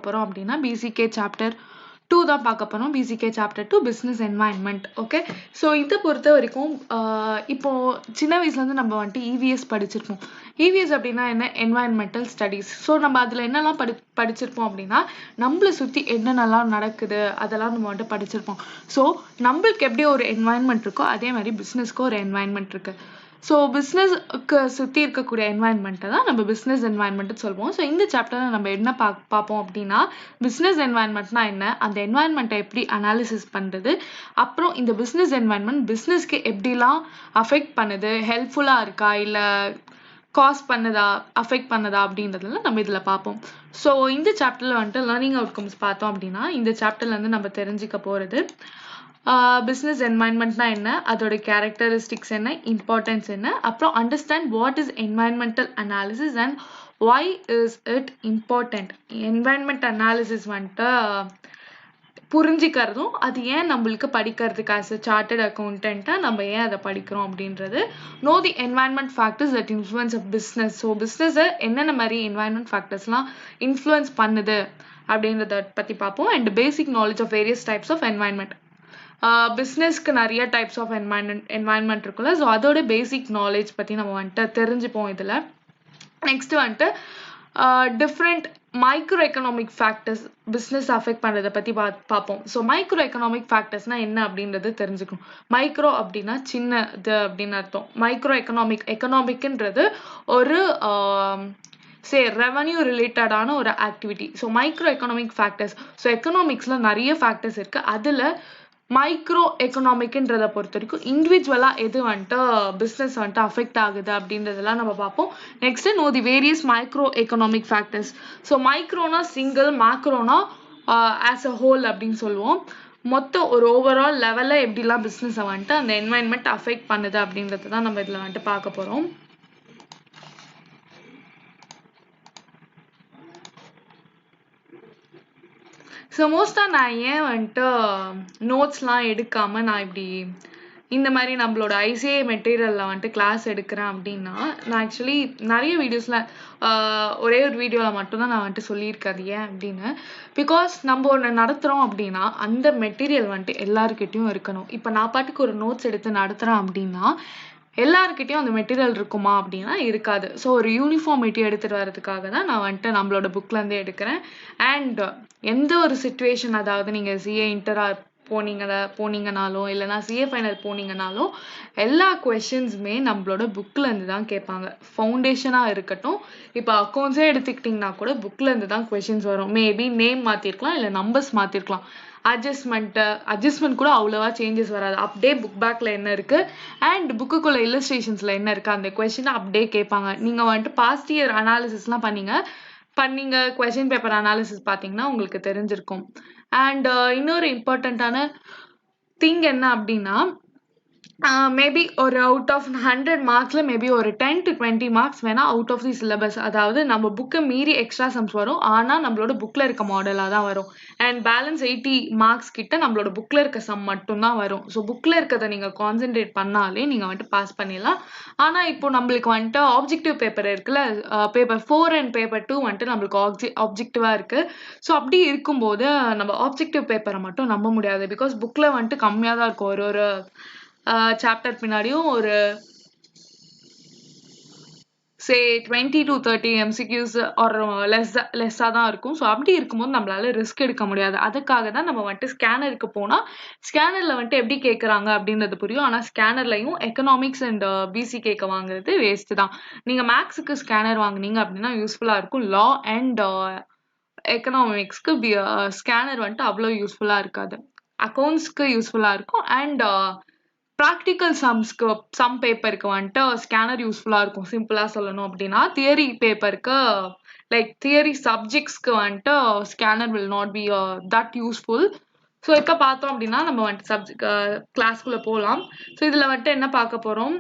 போகிறோம் அப்படின்னா பிசிகே சாப்டர் 2 தான் பார்க்க போகிறோம். BCK chapter 2 business environment. Okay, so இதை பொறுத்த வரைக்கும் இப்போ சின்ன வயசுலேருந்து நம்ம வந்துட்டு இவிஎஸ் படிச்சிருப்போம். இவிஎஸ் அப்படின்னா என்ன? Environmental studies. ஸோ நம்ம அதில் என்னெல்லாம் படிச்சிருப்போம் அப்படின்னா நம்மளை சுற்றி என்னென்னலாம் நடக்குது அதெல்லாம் நம்ம வந்துட்டு படிச்சிருப்போம். ஸோ நம்மளுக்கு எப்படி ஒரு என்வாயன்மெண்ட் இருக்கோ அதே மாதிரி பிஸ்னஸ்க்கு ஒரு என்வாயன்மெண்ட் இருக்குது. ஸோ பிஸ்னஸ்க்கு சுற்றி இருக்கக்கூடிய என்வாயன்மெண்ட்டை தான் நம்ம பிஸ்னஸ் என்வாயன்மெண்ட்டு சொல்லுவோம். ஸோ இந்த சாப்டரில் நம்ம என்ன பார்ப்போம் அப்படின்னா பிஸ்னஸ் என்வாயன்மெண்ட்னா என்ன, அந்த என்வாயன்மெண்ட்டை எப்படி அனாலிசிஸ் பண்ணுறது, அப்புறம் இந்த பிஸ்னஸ் என்வாயன்மெண்ட் பிஸ்னஸ்க்கு எப்படிலாம் அஃபெக்ட் பண்ணுது, ஹெல்ப்ஃபுல்லாக இருக்கா இல்லை காஸ் பண்ணுதா, அஃபெக்ட் பண்ணுதா அப்படின்றதுலாம் நம்ம இதில் பார்ப்போம். ஸோ இந்த சாப்டரில் வந்துட்டு லேர்னிங் அவுட்கம்ஸ் பார்த்தோம் அப்படின்னா இந்த சாப்டர்லேருந்து நம்ம தெரிஞ்சுக்க போகிறது பிஸ்னஸ் என்வாயன்மெண்ட்னா என்ன, அதோட கேரக்டரிஸ்டிக்ஸ் என்ன, இம்பார்ட்டன்ஸ் என்ன, அப்புறம் understand what is environmental analysis and why is it important. Environment analysis வந்துட்டு புரிஞ்சிக்கிறதும் அது ஏன் நம்மளுக்கு படிக்கிறதுக்கு ஆஸ் அ சார்ட்டர்ட் அக்கௌண்டண்ட்டாக நம்ம ஏன் அதை படிக்கிறோம் அப்படின்றது. Know the environment factors that influence of business. So பிஸ்னஸை என்னென்ன மாதிரி என்வாயன்மெண்ட் ஃபேக்டர்ஸ்லாம் இன்ஃப்ளூயன்ஸ் பண்ணுது அப்படின்றத பற்றி பார்ப்போம். And basic knowledge of various types of environment. பிஸ்னஸ்க்கு நிறைய டைப்ஸ் ஆஃப் என்வாயன்மெண்ட் இருக்குல்ல, ஸோ அதோட பேசிக் நாலேஜ் பற்றி நம்ம வந்துட்டு தெரிஞ்சுப்போம் இதில். நெக்ஸ்ட் வந்துட்டு different micro economic factors business affect பண்ணுறதை பற்றி பார்ப்போம். ஸோ மைக்ரோ எக்கனாமிக் ஃபேக்டர்ஸ்னால் என்ன அப்படின்றது தெரிஞ்சுக்கணும். மைக்ரோ அப்படின்னா சின்னது அப்படின்னு அர்த்தம். மைக்ரோ எக்கனாமிக்ன்றது ஒரு ரெவன்யூ ரிலேட்டடான ஒரு activity. So micro economic factors. So எக்கனாமிக்ஸில் நிறைய ஃபேக்டர்ஸ் இருக்குது. அதில் மைக்ரோ எக்கனாமிக்ன்றதை பொறுத்த வரைக்கும் இண்டிவிஜுவலாக எது வந்துட்டு பிஸ்னஸ் வந்துட்டு அஃபெக்ட் ஆகுது அப்படின்றதெல்லாம் நம்ம பார்ப்போம். Next know the various micro economic factors. So மைக்ரோனா சிங்கிள், மேக்ரோனா ஆஸ் அ ஹோல் அப்படின்னு சொல்லுவோம். மொத்தம் ஒரு ஓவரால் லெவலில் எப்படிலாம் பிஸ்னஸை வந்துட்டு அந்த என்வாயன்மெண்ட் அஃபெக்ட் பண்ணுது அப்படின்றது தான் நம்ம இதில் வந்துட்டு பார்க்க போகிறோம். ஸோ மோஸ்ட்டாக நான் ஏன் வந்துட்டு நோட்ஸ்லாம் எடுக்காமல் நான் இப்படி இந்த மாதிரி நம்மளோட ஐசிஐ மெட்டீரியலில் வந்துட்டு கிளாஸ் எடுக்கிறேன் அப்படின்னா, நான் ஆக்சுவலி நிறைய வீடியோஸில் ஒரே ஒரு வீடியோவில் மட்டும்தான் நான் வந்துட்டு சொல்லியிருக்காது ஏன் அப்படின்னு. பிகாஸ் நம்ம ஒன்று நடத்துகிறோம் அப்படின்னா அந்த மெட்டீரியல் வந்துட்டு எல்லாருக்கிட்டையும் இருக்கணும். இப்போ நான் பாட்டுக்கு ஒரு நோட்ஸ் எடுத்து நடத்துகிறேன் அப்படின்னா எல்லாருக்கிட்டையும் அந்த மெட்டீரியல் இருக்குமா அப்படின்னா இருக்காது. ஸோ ஒரு யூனிஃபார்மிட்டி எடுத்துகிட்டு வரதுக்காக தான் நான் வந்துட்டு நம்மளோட புக்லேருந்தே எடுக்கிறேன். அண்ட் எந்த ஒரு சுச்சுவேஷன், அதாவது நீங்கள் சிஏ இன்டரா போனீங்கனாலும் இல்லைனா சிஏ ஃபைனல் போனீங்கனாலும் எல்லா கொஷின்ஸுமே நம்மளோட புக்லேருந்து தான் கேட்பாங்க. ஃபவுண்டேஷனாக இருக்கட்டும், இப்போ அக்கௌண்ட்ஸே எடுத்துக்கிட்டிங்கன்னா கூட புக்லேருந்து தான் கொஷின்ஸ் வரும். மேபி நேம் மாற்றிருக்கலாம் இல்லை நம்பர்ஸ் மாற்றிருக்கலாம். அட்ஜஸ்ட்மெண்ட் கூட அவ்வளோவா சேஞ்சஸ் வராது. அப்படியே புக் பேக்கில் என்ன இருக்குது அண்ட் புக்குக்குள்ள இல்லஸ்ட்ரேஷன்ஸில் என்ன இருக்குது அந்த கொஷினை அப்படியே கேட்பாங்க. நீங்கள் வந்துட்டு பாஸ்ட் இயர் அனாலிசிஸ்லாம் பண்ணீங்க கொஷின் பேப்பர் அனாலிசிஸ் பார்த்தீங்கன்னா உங்களுக்கு தெரிஞ்சிருக்கும். அண்ட் இன்னொரு இம்பார்ட்டண்ட்டான திங் என்ன அப்படின்னா மேபி ஒரு அவுட் ஆஃப் 100 மார்க்ஸில் மேபி ஒரு 10 to 20 மார்க்ஸ் வேணால் அவுட் ஆஃப் தி சிலபஸ், அதாவது நம்ம புக்கை மீறி எக்ஸ்ட்ரா சம்ஸ் வரும். ஆனால் நம்மளோட புக்கில் இருக்க மாடலாக தான் வரும். அண்ட் பேலன்ஸ் 80 மார்க்ஸ் கிட்ட நம்மளோட புக்கில் இருக்க சம் மட்டும்தான் வரும். ஸோ புக்கில் இருக்கிறத நீங்கள் கான்சென்ட்ரேட் பண்ணாலே நீங்கள் வந்துட்டு பாஸ் பண்ணிடலாம். ஆனால் இப்போ நம்மளுக்கு வந்துட்டு ஆப்ஜெக்டிவ் பேப்பர் இருக்குல்ல, பேப்பர் 4 அண்ட் பேப்பர் 2 வந்துட்டு நம்மளுக்கு ஆப்ஜெக்டிவாக இருக்குது. ஸோ அப்படி இருக்கும்போது நம்ம ஆப்ஜெக்டிவ் பேப்பரை மட்டும் நம்ப முடியாது. பிகாஸ் புக்கில் வந்துட்டு கம்மியாக தான் இருக்கும். ஒரு சாப்டர் பின்னாடியும் ஒரு 20 to 30 MCQs ஒரு லெஸ்ஸாக தான் இருக்கும். ஸோ அப்படி இருக்கும்போது நம்மளால ரிஸ்க் எடுக்க முடியாது. அதுக்காக தான் நம்ம வந்துட்டு ஸ்கேனருக்கு போனால் ஸ்கேனரில் வந்துட்டு எப்படி கேட்குறாங்க அப்படின்றது புரியும். ஆனால் ஸ்கேனர்லையும் எக்கனாமிக்ஸ் அண்ட் பிசிகேக்கு வாங்குறது வேஸ்ட்டு தான். நீங்கள் மேக்ஸுக்கு ஸ்கேனர் வாங்குனீங்க அப்படின்னா யூஸ்ஃபுல்லாக இருக்கும். லா அண்ட் எக்கனாமிக்ஸ்க்கு ஸ்கேனர் வந்துட்டு அவ்வளோ யூஸ்ஃபுல்லாக இருக்காது. அக்கௌண்ட்ஸ்க்கு யூஸ்ஃபுல்லாக இருக்கும். அண்ட் ப்ராக்டிக்கல் சம் பேப்பருக்கு வந்துட்டு ஸ்கேனர் யூஸ்ஃபுல்லாக இருக்கும். சிம்பிளாக சொல்லணும் அப்படின்னா தியரி பேப்பருக்கு லைக் தியரி சப்ஜெக்ட்ஸ்க்கு வந்துட்டு scanner will not be that useful. So இப்போ பார்த்தோம் அப்படின்னா நம்ம வந்துட்டு கிளாஸ்க்குள்ளே போகலாம். ஸோ இதில் வந்துட்டு என்ன பார்க்க போகிறோம்,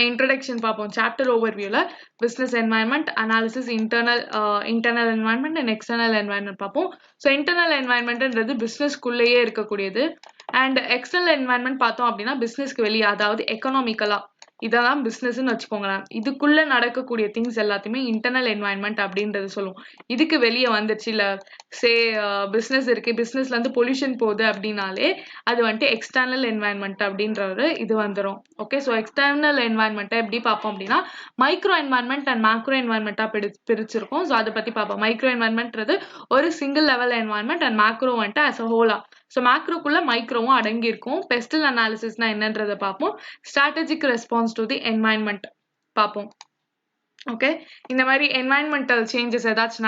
இன்ட்ரடக்ஷன் பார்ப்போம். சாப்டர் ஓவர்வியூவில் business environment analysis, internal environment and external environment பார்ப்போம். ஸோ இன்டர்னல் என்வாயன்மெண்ட்ன்றது பிஸ்னஸ்க்குள்ளேயே இருக்கக்கூடியது. அண்ட் எக்ஸ்டர்னல் என்வாயன்மெண்ட் பார்த்தோம் அப்படின்னா பிஸ்னஸ்க்கு வெளியே, அதாவது எக்கனாமிக்கலாக இதெல்லாம் பிசினஸ்ன்னு வச்சுக்கோங்களேன். இதுக்குள்ள நடக்கக்கூடிய திங்ஸ் எல்லாத்தையுமே இன்டர்னல் என்வாயன்மெண்ட் அப்படின்றது சொல்லுவோம். இதுக்கு வெளியே வந்துருச்சு இல்ல சே பிசினஸ் இருக்கு, பிசினஸ்ல இருந்து பொல்யூஷன் போகுது அப்படின்னாலே அது வந்துட்டு எக்ஸ்டர்னல் என்வாயன்மெண்ட் அப்படின்ற இது வந்துடும். ஓகே, ஸோ எக்ஸ்டர்னல் என்வாயன்மெண்ட்டை எப்படி பார்ப்போம் அப்படின்னா மைக்ரோ என்வாயன்மெண்ட் அண்ட் மேக்ரோ என்வாயன்மெண்ட்டா பிரிச்சிருக்கோம். ஸோ அதை பத்தி பார்ப்போம். மைக்ரோ என்வாயன்மெண்ட்றது ஒரு single level environment and macro வந்துட்டு அஸ் அ ஹோலா. ஸோ மேக்ரோக்குள்ள மைக்ரோவும் அடங்கியிருக்கும். பெஸ்டல் அனாலிசிஸ்னா என்னன்றதை பார்ப்போம். Strategic response to the environment பார்ப்போம். ஓகே, இந்த மாதிரி என்வாயன்மெண்டல் சேஞ்சஸ் ஏதாச்சும்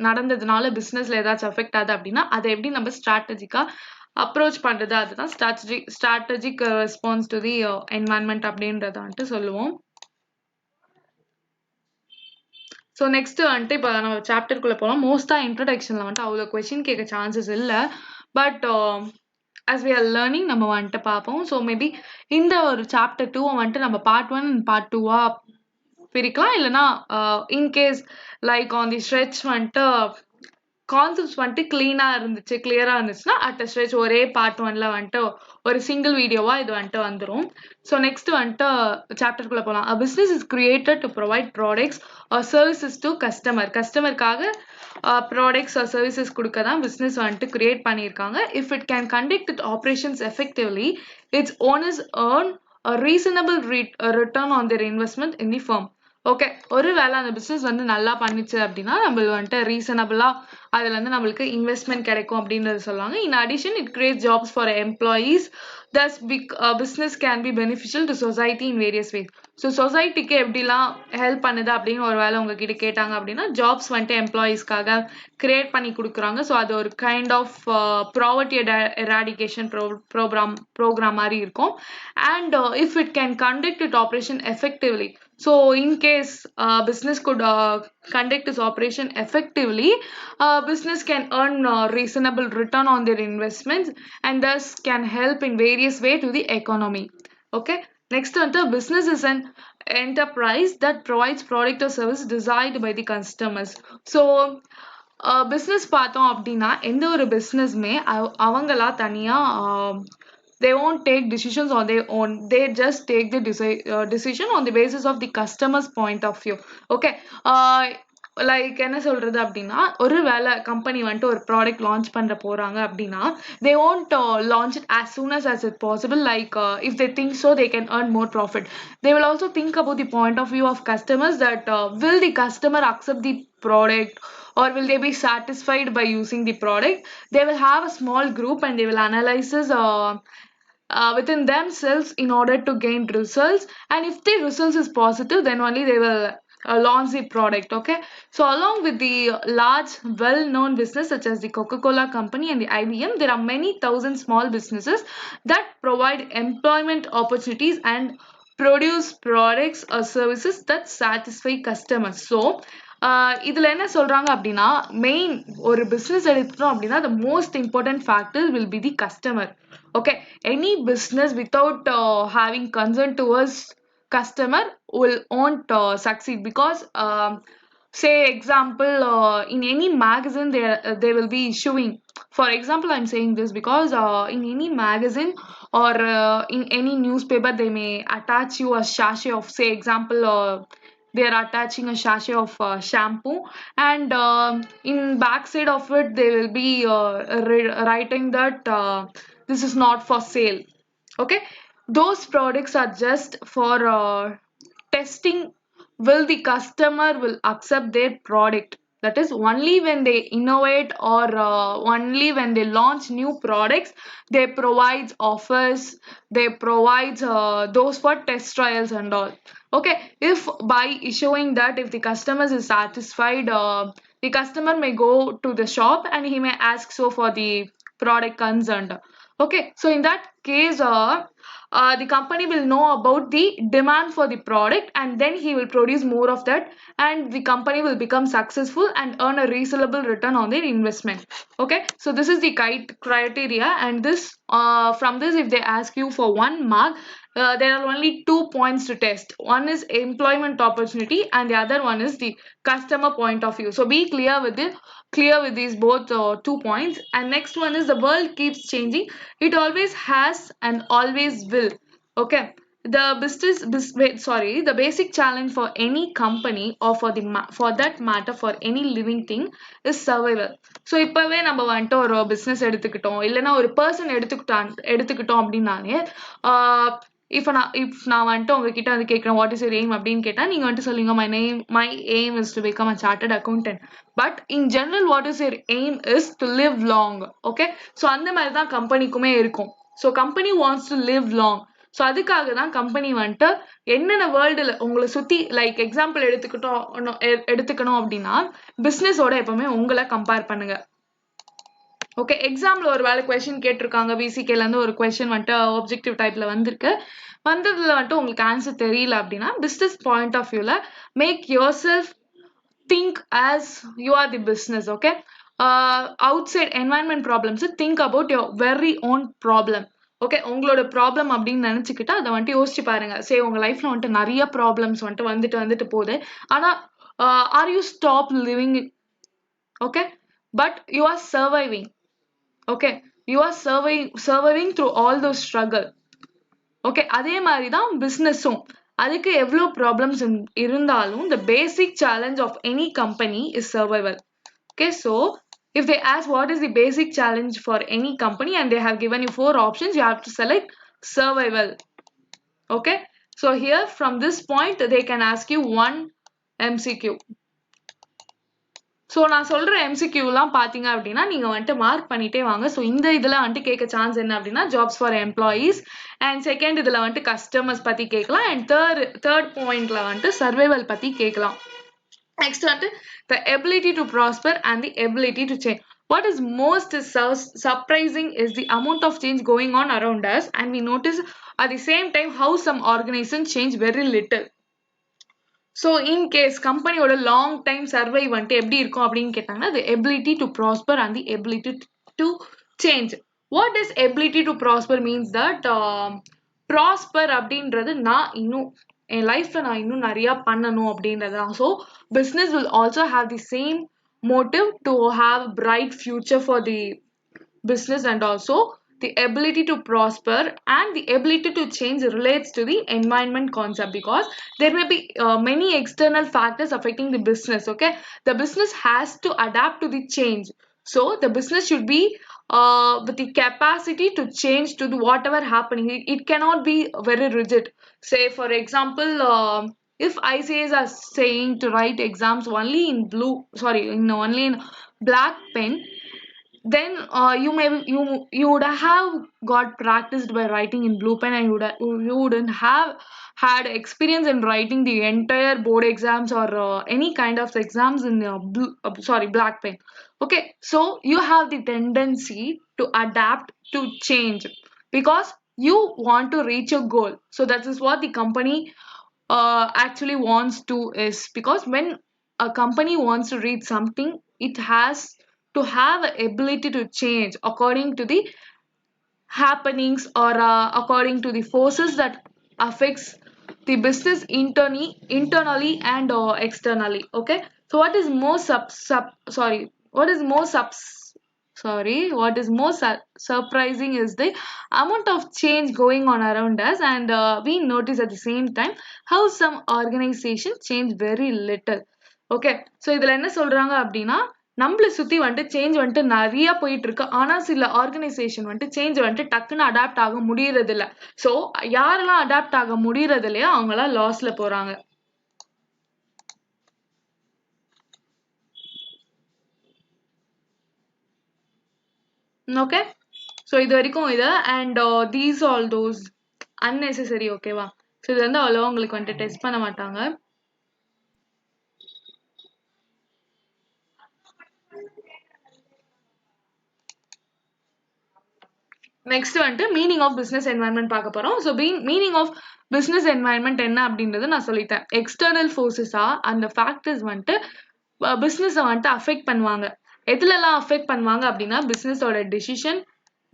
நடந்ததுனால பிஸ்னஸ்ல ஏதாச்சும் அஃபெக்ட் ஆகுது அப்படின்னா அதை எப்படி நம்ம ஸ்ட்ராட்டஜிக்கா அப்ரோச் பண்றது, அதுதான் strategic response to the environment அப்படின்றத வந்துட்டு சொல்லுவோம். ஸோ நெக்ஸ்ட் வந்துட்டு இப்போ நம்ம சாப்டருக்குள்ள போகலாம். மோஸ்ட்டாக இன்ட்ரடக்ஷன்ல வந்துட்டு அவ்வளோ கொஸ்டின் கேட்க சான்சஸ் இல்லை. But as we are learning நம்ம வந்துட்டு பார்ப்போம். ஸோ மேபி இந்த ஒரு சாப்டர் 2 வந்துட்டு நம்ம பார்ட் 1 அண்ட் பார்ட் 2 பிரிக்கலாம். இல்லைன்னா in case like on the stretch வந்துட்டு கான்செப்ட்ஸ் வந்துட்டு கிளியரா இருந்துச்சுன்னா அட் அ ஸ்ட்ரெச் ஒரே பார்ட் 1ல வந்துட்டு ஒரு சிங்கிள் வீடியோவா இது வந்துட்டு வந்துடும். ஸோ நெக்ஸ்ட் வந்துட்டு சாப்டருக்குள்ள போகலாம். A business is created to provide products or services to கஸ்டமருக்காக ப்ராடக்ட்ஸ் ஆர் சர்வீசஸ் கொடுக்க தான் பிஸ்னஸ் வந்துட்டு கிரியேட் பண்ணியிருக்காங்க. If it can conduct it operations effectively its owners earn a reasonable return on their investment in the firm. Okay, ஒரு வேளை அந்த business வந்து நல்லா பண்ணிச்சு அப்படின்னா நம்மளுக்கு வந்துட்டு ரீசனபிளா அதுல இருந்து நம்மளுக்கு இன்வெஸ்ட்மெண்ட் கிடைக்கும் அப்படின்றது சொல்லுவாங்க. In addition it create jobs for employees. thus business can be beneficial to society in various ways. So சொசைட்டிக்கு எப்படிலாம் ஹெல்ப் பண்ணுது அப்படின்னு ஒரு வேளை உங்ககிட்ட கேட்டாங்க அப்படின்னா ஜாப்ஸ் வந்துட்டு எம்ப்ளாயீஸ்க்காக கிரியேட் பண்ணி கொடுக்குறாங்க. ஸோ அது ஒரு kind of poverty eradication programme மாதிரி இருக்கும். And if it can conduct it operation effectively. So in case business could conduct its operation effectively, business can earn reasonable return on their investments and thus can help in various way to the economy. Okay, next one, the business is an enterprise that provides product or service desired by the customers. So business பார்த்தோம் அப்படின்னா எந்த ஒரு பிஸ்னஸ்மே அவங்களா தனியா they won't take decisions on their own. They just take the decision on the basis of the customer's point of view. Okay, like என்ன சொல்றது அப்படின்னா ஒரு வேலை கம்பெனி வந்துட்டு ஒரு ப்ராடக்ட் லான்ச் பண்ற போறாங்க அப்படின்னா they won't launch it as soon as it possible. Like if they think so they can earn more profit, they will also think about the point of view of customers, that will the customer accept the product or will they be satisfied by using the product. They will have a small group and they will analyze within themselves in order to gain results, and if the results is positive then only they will launch the product. Okay, so along with the large well-known business such as the Coca-Cola company and the IBM, there are many thousand small businesses that provide employment opportunities and produce products or services that satisfy customers. So இதுல என்ன சொல்றாங்க அப்படின்னா main ஒரு business எடுத்துட்டோம் அப்படின்னா the most important factor will be the customer. Okay, any business without having concern towards customer won't succeed, because say example in any magazine they will be issuing, for example I'm saying this because in any magazine or in any newspaper they may attach you a sachet of, say example they are attaching a sachet of shampoo, and in backside of it they will be writing that this is not for sale. Okay, those products are just for testing will the customer will accept their product. That is only when they innovate or only when they launch new products they provide offers, they provide those for test trials and all. Okay, if by issuing that if the customer is satisfied, the customer may go to the shop and he may ask so for the product concerned. Okay, so in that case the company will know about the demand for the product and then he will produce more of that and the company will become successful and earn a reasonable return on their investment. Okay, so this is the criteria, and this from this if they ask you for 1 mark, there are only 2 points to test. One is employment opportunity and the other one is the customer point of view. So be clear with these both 2 points. And next one is the world keeps changing, it always has and always will. Okay, the basic challenge for any company or for that matter for any living thing is survival. So இப்பவே நம்ம வந்துட்டு ஒரு business எடுத்துக்கிட்டோம் இல்லைன்னா ஒரு person எடுத்துக்கிட்டோம் அப்படின்னாலே நான் வந்துட்டு உங்ககிட்ட வந்து கேட்குறேன் வாட் இஸ் யூர் எய்ம் அப்படின்னு கேட்டா நீங்க வந்துட்டு சொல்லுங்க my aim is to become a chartered accountant. But in general what is your aim is to live long. Okay, so அந்த மாதிரி தான் கம்பெனிக்குமே இருக்கும். So company wants to live long. So அதுக்காக தான் கம்பெனி வந்துட்டு என்னென்ன வேர்ல்டுல உங்களை சுத்தி லைக் எக்ஸாம்பிள் எடுத்துக்கணும் அப்படின்னா பிசினஸோட எப்பவுமே உங்களை கம்பேர் பண்ணுங்க. ஓகே, எக்ஸாம்ல ஒரு வேலை கொஸ்டின் கேட்டிருக்காங்க, பிசிகேல இருந்து ஒரு கொஸ்டின் வந்துட்டு ஆப்ஜெக்டிவ் டைப்ல வந்ததுல வந்துட்டு உங்களுக்கு ஆன்சர் தெரியல அப்படின்னா பிசினஸ் பாயிண்ட் ஆஃப் வியூல make yourself think as you are the business. Okay, outside environment problems think about your very own problem. Okay, உங்களோட ப்ராப்ளம் அப்படின்னு நினைச்சுக்கிட்டா அதை வந்துட்டு யோசிச்சு பாருங்க. சரி, உங்க லைஃப்ல வந்துட்டு நிறைய ப்ராப்ளம்ஸ் வந்துட்டு போகுது. ஆனா are you stop living? Okay, but you are surviving. Okay, you are surviving through all those struggle. Okay, அதே மாதிரி தான் பிஸ்னஸும். அதுக்கு எவ்வளோ ப்ராப்ளம்ஸ் இருந்தாலும் the basic challenge of any company is survival. Okay, so if they ask what is the basic challenge for any company and they have given you 4 options, you have to select survival. Okay, so here from this point they can ask you one MCQ. So நான் சொல்ற எம்சிக்யூலாம் பார்த்தீங்க அப்படின்னா நீங்க வந்துட்டு mark பண்ணிட்டே வாங்க. So இந்த இதுல வந்துட்டு கேட்க சான்ஸ் என்ன அப்படின்னா jobs for employees, and second இதுல வந்துட்டு கஸ்டமர்ஸ் பத்தி கேட்கலாம், அண்ட் தேர்ட் பாயிண்ட்ல வந்துட்டு சர்வைவல் பத்தி கேட்கலாம். நெக்ஸ்ட் வந்துட்டு the ability to prosper and the ability to change. What is most surprising is the amount of change going on around us, and we notice at the same time how some organizations change very little. So in case கம்பெனியோட long time சர்வை வந்துட்டு எப்படி இருக்கும் அப்படின்னு கேட்டாங்கன்னா the ability to prosper and the ability to change. What is ability to prosper means that prosper அப்படின்றது நான் இன்னும் என் லைஃப்ல நான் இன்னும் நிறைய பண்ணணும் அப்படின்றது தான். So business will also have the same motive to have bright future for the business, and also the ability to prosper and the ability to change relates to the environment concept, because there may be many external factors affecting the business. Okay, the business has to adapt to the change. So the business should be with the capacity to change to the whatever happening. It cannot be very rigid. Say for example, if ICAs are saying to write exams only in only in black pen, then you would have got practiced by writing in blue pen, and you wouldn't have had experience in writing the entire board exams or any kind of exams in black pen. Okay, so you have the tendency to adapt to change because you want to reach your goal. So that is what the company actually wants to is, because when a company wants to reach something, it has to have the ability to change according to the happenings or according to the forces that affects the business internally and externally. Okay, so what is more surprising is the amount of change going on around us, and we notice at the same time how some organizations change very little. Okay, so இதுல என்ன சொல்றாங்க அப்படின்னா நம்மளை சுத்தி வந்துட்டு change வந்துட்டு நிறைய போயிட்டு இருக்கு. ஆனா சில ஆர்கனைசேஷன் வந்துட்டு சேஞ்ச் வந்துட்டு டக்குன்னு அடாப்ட் ஆக முடியறது இல்ல. ஸோ யாரெல்லாம் அடாப்ட் ஆக முடியறது இல்லையோ அவங்களாம் லாஸ்ல போறாங்க. ஓகே, ஸோ இது வரைக்கும் இது and these all those unnecessary. ஓகேவா, ஸோ இது வந்து அவ்வளோவா உங்களுக்கு வந்துட்டு டெஸ்ட் பண்ண மாட்டாங்க. நெக்ஸ்ட் வந்துட்டு மீனிங் ஆஃப் பிசினஸ் என்வாயன்மெண்ட் பார்க்க போறோம். So meaning of business environment என்ன அப்படின்றது நான் சொல்லிட்டேன். எக்ஸ்டர்னல் ஃபோர்ஸஸா அந்த ஃபேக்டர்ஸ் வந்துட்டு பிசினஸை வந்துட்டு அஃபெக்ட் பண்ணுவாங்க. எதுலலாம் அஃபெக்ட் பண்ணுவாங்க அப்படின்னா பிசினஸோட டிசிஷன்,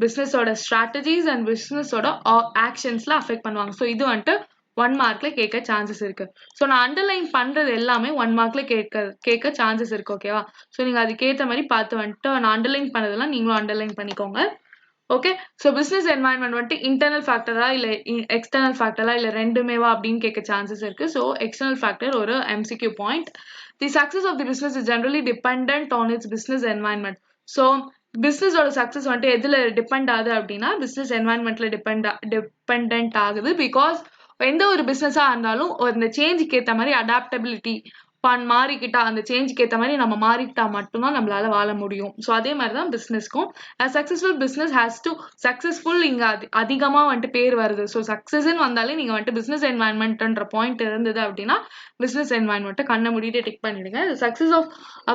பிசினஸோட ஸ்ட்ராட்டஜிஸ் அண்ட் பிசினஸோட ஆக்ஷன்ஸ்ல அஃபெக்ட் பண்ணுவாங்க. ஸோ இது வந்துட்டு 1 மார்க்ல கேட்க சான்சஸ் இருக்கு. ஸோ நான் அண்டர்லைன் பண்றது எல்லாமே 1 மார்க்ல கேட்க சான்சஸ் இருக்கு. ஓகேவா, ஸோ நீங்க அதுக்கேற்ற மாதிரி பார்த்து வந்துட்டு நான் அண்டர்லைன் பண்ணதெல்லாம் நீங்களும் அண்டர்லைன் பண்ணிக்கோங்க. ஓகே. ஸோ பிசினஸ் என்வாயன்மெண்ட் வந்துட்டு இன்டர்னல் ஃபேக்டரா இல்ல எக்ஸ்டர்னல் ஃபேக்டரா இல்ல ரெண்டுமேவா அப்படின்னு கேட்க சான்சஸ் இருக்கு. ஸோ எக்ஸ்டர்னல் ஃபேக்டர் ஒரு MCQ point. The success of the business is generally dependent on its business environment. So பிசினஸோட சக்சஸ் வந்துட்டு எதுல டிபெண்ட் ஆகுது அப்படின்னா பிசினஸ் என்வாயன்மெண்ட்ல டிபெண்டன்ட் ஆகுது. பிகாஸ் எந்த ஒரு பிசினஸா இருந்தாலும் இந்த சேஞ்சுக்கு ஏற்ற மாதிரி அடாப்டபிலிட்டி மாறிக்கிட்டா அந்த சேஞ்சுக்கு ஏற்ற மாதிரி நம்ம மாறிக்கிட்டா மட்டும்தான் நம்மளால வாழ முடியும். ஸோ அதே மாதிரி தான் பிஸ்னஸ்க்கும் successful business has to successful இங்கே அதிகமாக வந்துட்டு பேர் வருது. ஸோ சக்ஸஸ்ன்னு வந்தாலே நீங்கள் வந்துட்டு பிஸ்னஸ் என்வாயன்மெண்ட்ன்ற பாயிண்ட் இருந்தது அப்படின்னா பிஸ்னஸ் என்வாயன்மெண்ட்டை கண்ணை மூடிட்டு டிக் பண்ணிடுங்க. Success of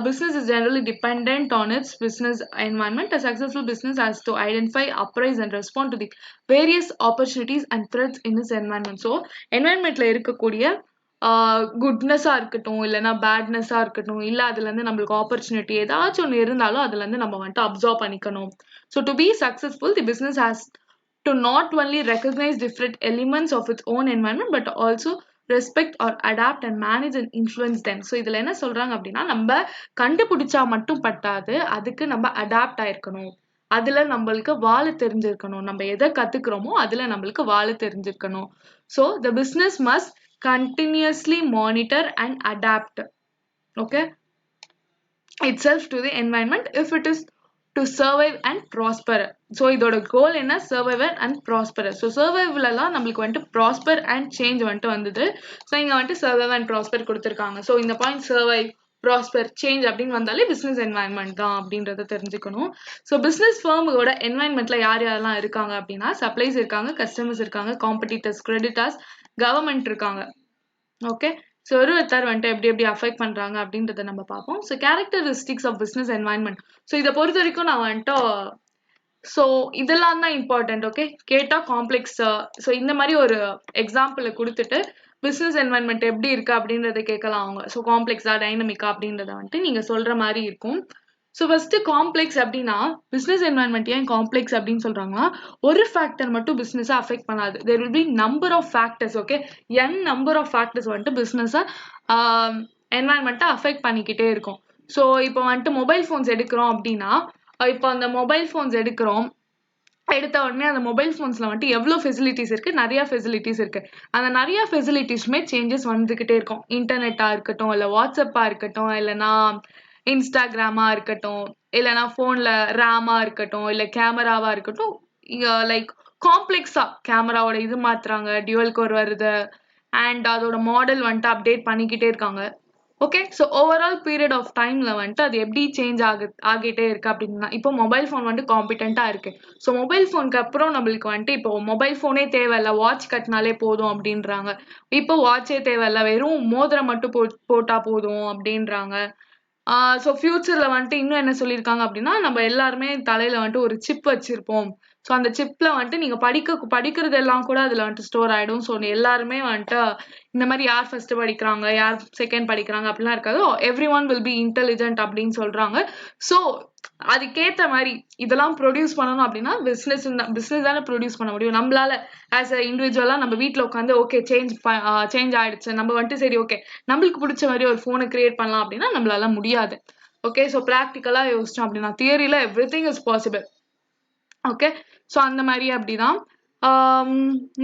business is generally dependent on its business environment. Successful business has to identify, appraise and respond to the various opportunities and threats in is environment. So என்வாயன்மெண்ட்ல இருக்கக்கூடிய குட்னஸா இருக்கட்டும் இல்லைன்னா பேட்னஸா இருக்கட்டும் இல்ல அதுல இருந்து நம்மளுக்கு ஆப்பர்ச்சுனிட்டி ஏதாச்சும் ஒன்று இருந்தாலும் அதுல இருந்து நம்ம வந்துட்டு அப்சர்வ் பண்ணிக்கணும். So to be successful the business has to not only recognise different elements of its own environment but also respect or adapt and manage and influence them. So இதுல என்ன சொல்றாங்க அப்படின்னா நம்ம கண்டுபிடிச்சா மட்டும் பட்டாது, அதுக்கு நம்ம அடாப்ட் ஆயிருக்கணும், அதுல நம்மளுக்கு வாழ தெரிஞ்சிருக்கணும், நம்ம எதை கத்துக்கிறோமோ அதுல நம்மளுக்கு வாழ தெரிஞ்சிருக்கணும். So the business must continuously monitor and adapt, okay, itself to the environment if it is to survive and prosper. So இதோட கோல் என்ன? survive and prosper. so survival எல்லாம் நம்மளுக்கு வந்துட்டு prosper and change வந்துட்டு வந்தது. ஸோ இங்க வந்துட்டு survive and prosper கொடுத்துருக்காங்க. ஸோ இந்த பாயிண்ட் survive, prosper, change அப்படின்னு வந்தாலே பிசினஸ் என்வாயன்மெண்ட் தான் அப்படின்றத தெரிஞ்சுக்கணும். ஸோ பிசினஸ் ஃபர்மோட என்வாயன்மெண்ட்ல யார் யாரெல்லாம் இருக்காங்க அப்படின்னா சப்ளைஸ் இருக்காங்க, கஸ்டமர்ஸ் இருக்காங்க, காம்படிட்டர்ஸ், கிரெடிட்டர்ஸ், கவர்மெண்ட் இருக்காங்க. ஓகே. ஸோ ஒருத்தர் வந்துட்டு எப்படி எப்படி அஃபெக்ட் பண்ணுறாங்க அப்படின்றத நம்ம பார்ப்போம். So characteristics of business environment. So இதை பொறுத்த வரைக்கும் நான் வந்துட்டு ஸோ இதெல்லாம் தான் இம்பார்ட்டன்ட். ஓகே, கேட்டால் காம்ப்ளெக்ஸ். ஸோ இந்த மாதிரி ஒரு எக்ஸாம்பிளை கொடுத்துட்டு பிஸ்னஸ் என்வாயன்மெண்ட் எப்படி இருக்கு அப்படின்றத கேட்கலாம் அவங்க. ஸோ காம்ப்ளெக்ஸா டைனமிக்கா அப்படின்றத வந்துட்டு நீங்கள் சொல்கிற மாதிரி இருக்கும். ஸோ ஃபர்ஸ்ட் காம்ப்ளெக்ஸ் அப்படின்னா பிஸ்னஸ் என்வாயன்மெண்ட் ஏன் காம்ப்ளெக்ஸ் அப்படின்னு சொல்றாங்கன்னா ஒரு ஃபேக்டர் மட்டும் பிஸ்னஸை அஃபெக்ட் பண்ணாது. There will be number of factors. Okay, number of factors வந்துட்டு பிஸ்னஸை என்வாயன்மெண்ட்டை அஃபெக்ட் பண்ணிக்கிட்டே இருக்கும். ஸோ இப்போ வந்துட்டு மொபைல் ஃபோன்ஸ் எடுக்கிறோம் அப்படின்னா இப்போ அந்த மொபைல் ஃபோன்ஸ் எடுத்த உடனே அந்த மொபைல் ஃபோன்ஸ்ல வந்துட்டு எவ்வளோ ஃபெசிலிட்டிஸ் இருக்கு, நிறைய ஃபெசிலிட்டிஸ் இருக்கு. அந்த நிறைய ஃபெசிலிட்டிஸுமே சேஞ்சஸ் வந்துகிட்டே இருக்கும். இன்டர்நெட்டா இருக்கட்டும், இல்லை வாட்ஸ்அப்பா இருக்கட்டும், இல்லைன்னா இன்ஸ்டாகிராமா இருக்கட்டும், இல்லைன்னா ஃபோன்ல ரேமா இருக்கட்டும், இல்லை கேமராவா இருக்கட்டும், லைக் காம்ப்ளெக்ஸா கேமராவோட இது மாத்துறாங்க, டியூவல் கோர் வருது, அண்ட் அதோட மாடல் வந்துட்டு அப்டேட் பண்ணிக்கிட்டே இருக்காங்க. Okay, so overall period of டைம்ல வந்துட்டு அது எப்படி சேஞ்ச் ஆகிட்டே இருக்கு அப்படின்னா இப்போ மொபைல் ஃபோன் வந்துட்டு காம்பிடென்ட்டா இருக்கு. ஸோ மொபைல் ஃபோனுக்கு அப்புறம் நம்மளுக்கு வந்துட்டு இப்போ மொபைல் ஃபோனே தேவையில்ல, வாட்ச் கட்டினாலே போதும் அப்படின்றாங்க. இப்போ வாட்சே தேவையில்ல, வெறும் மோதிரம் மட்டும் போட்டா போதும் அப்படின்றாங்க. ஸோ ஃபியூச்சர்ல வந்துட்டு இன்னும் என்ன சொல்லியிருக்காங்க அப்படின்னா நம்ம எல்லாருமே தலையில வந்துட்டு ஒரு சிப் வச்சிருப்போம். ஸோ அந்த சிப்ல வந்துட்டு நீங்க படிக்கிறது எல்லாம் கூட அதுல வந்துட்டு ஸ்டோர் ஆயிடும். ஸோ எல்லாருமே வந்துட்டு இந்த மாதிரி யார் ஃபர்ஸ்ட் படிக்கிறாங்க, யார் செகண்ட் படிக்கிறாங்க அப்படிலாம் இருக்காது. Every one will be intelligent அப்படின்னு சொல்றாங்க. ஸோ அதுக்கேற்ற மாதிரி இதெல்லாம் ப்ரொடியூஸ் பண்ணணும் அப்படின்னா பிஸ்னஸ் தானே ப்ரொடியூஸ் பண்ண முடியும். நம்மளால ஆஸ் அ இண்டிவிஜுவலா நம்ம வீட்டில் உட்காந்து ஓகே சேஞ்ச் ஆயிடுச்சு, நம்ம வந்துட்டு சரி ஓகே நம்மளுக்கு பிடிச்ச மாதிரி ஒரு ஃபோனை கிரியேட் பண்ணலாம் அப்படின்னா நம்மளால முடியாது. ஓகே, ஸோ ப்ராக்டிக்கலா யோசிச்சோம் அப்படின்னா தியரியில everything is possible. Okay, so அந்த மாதிரி அப்படிதான்.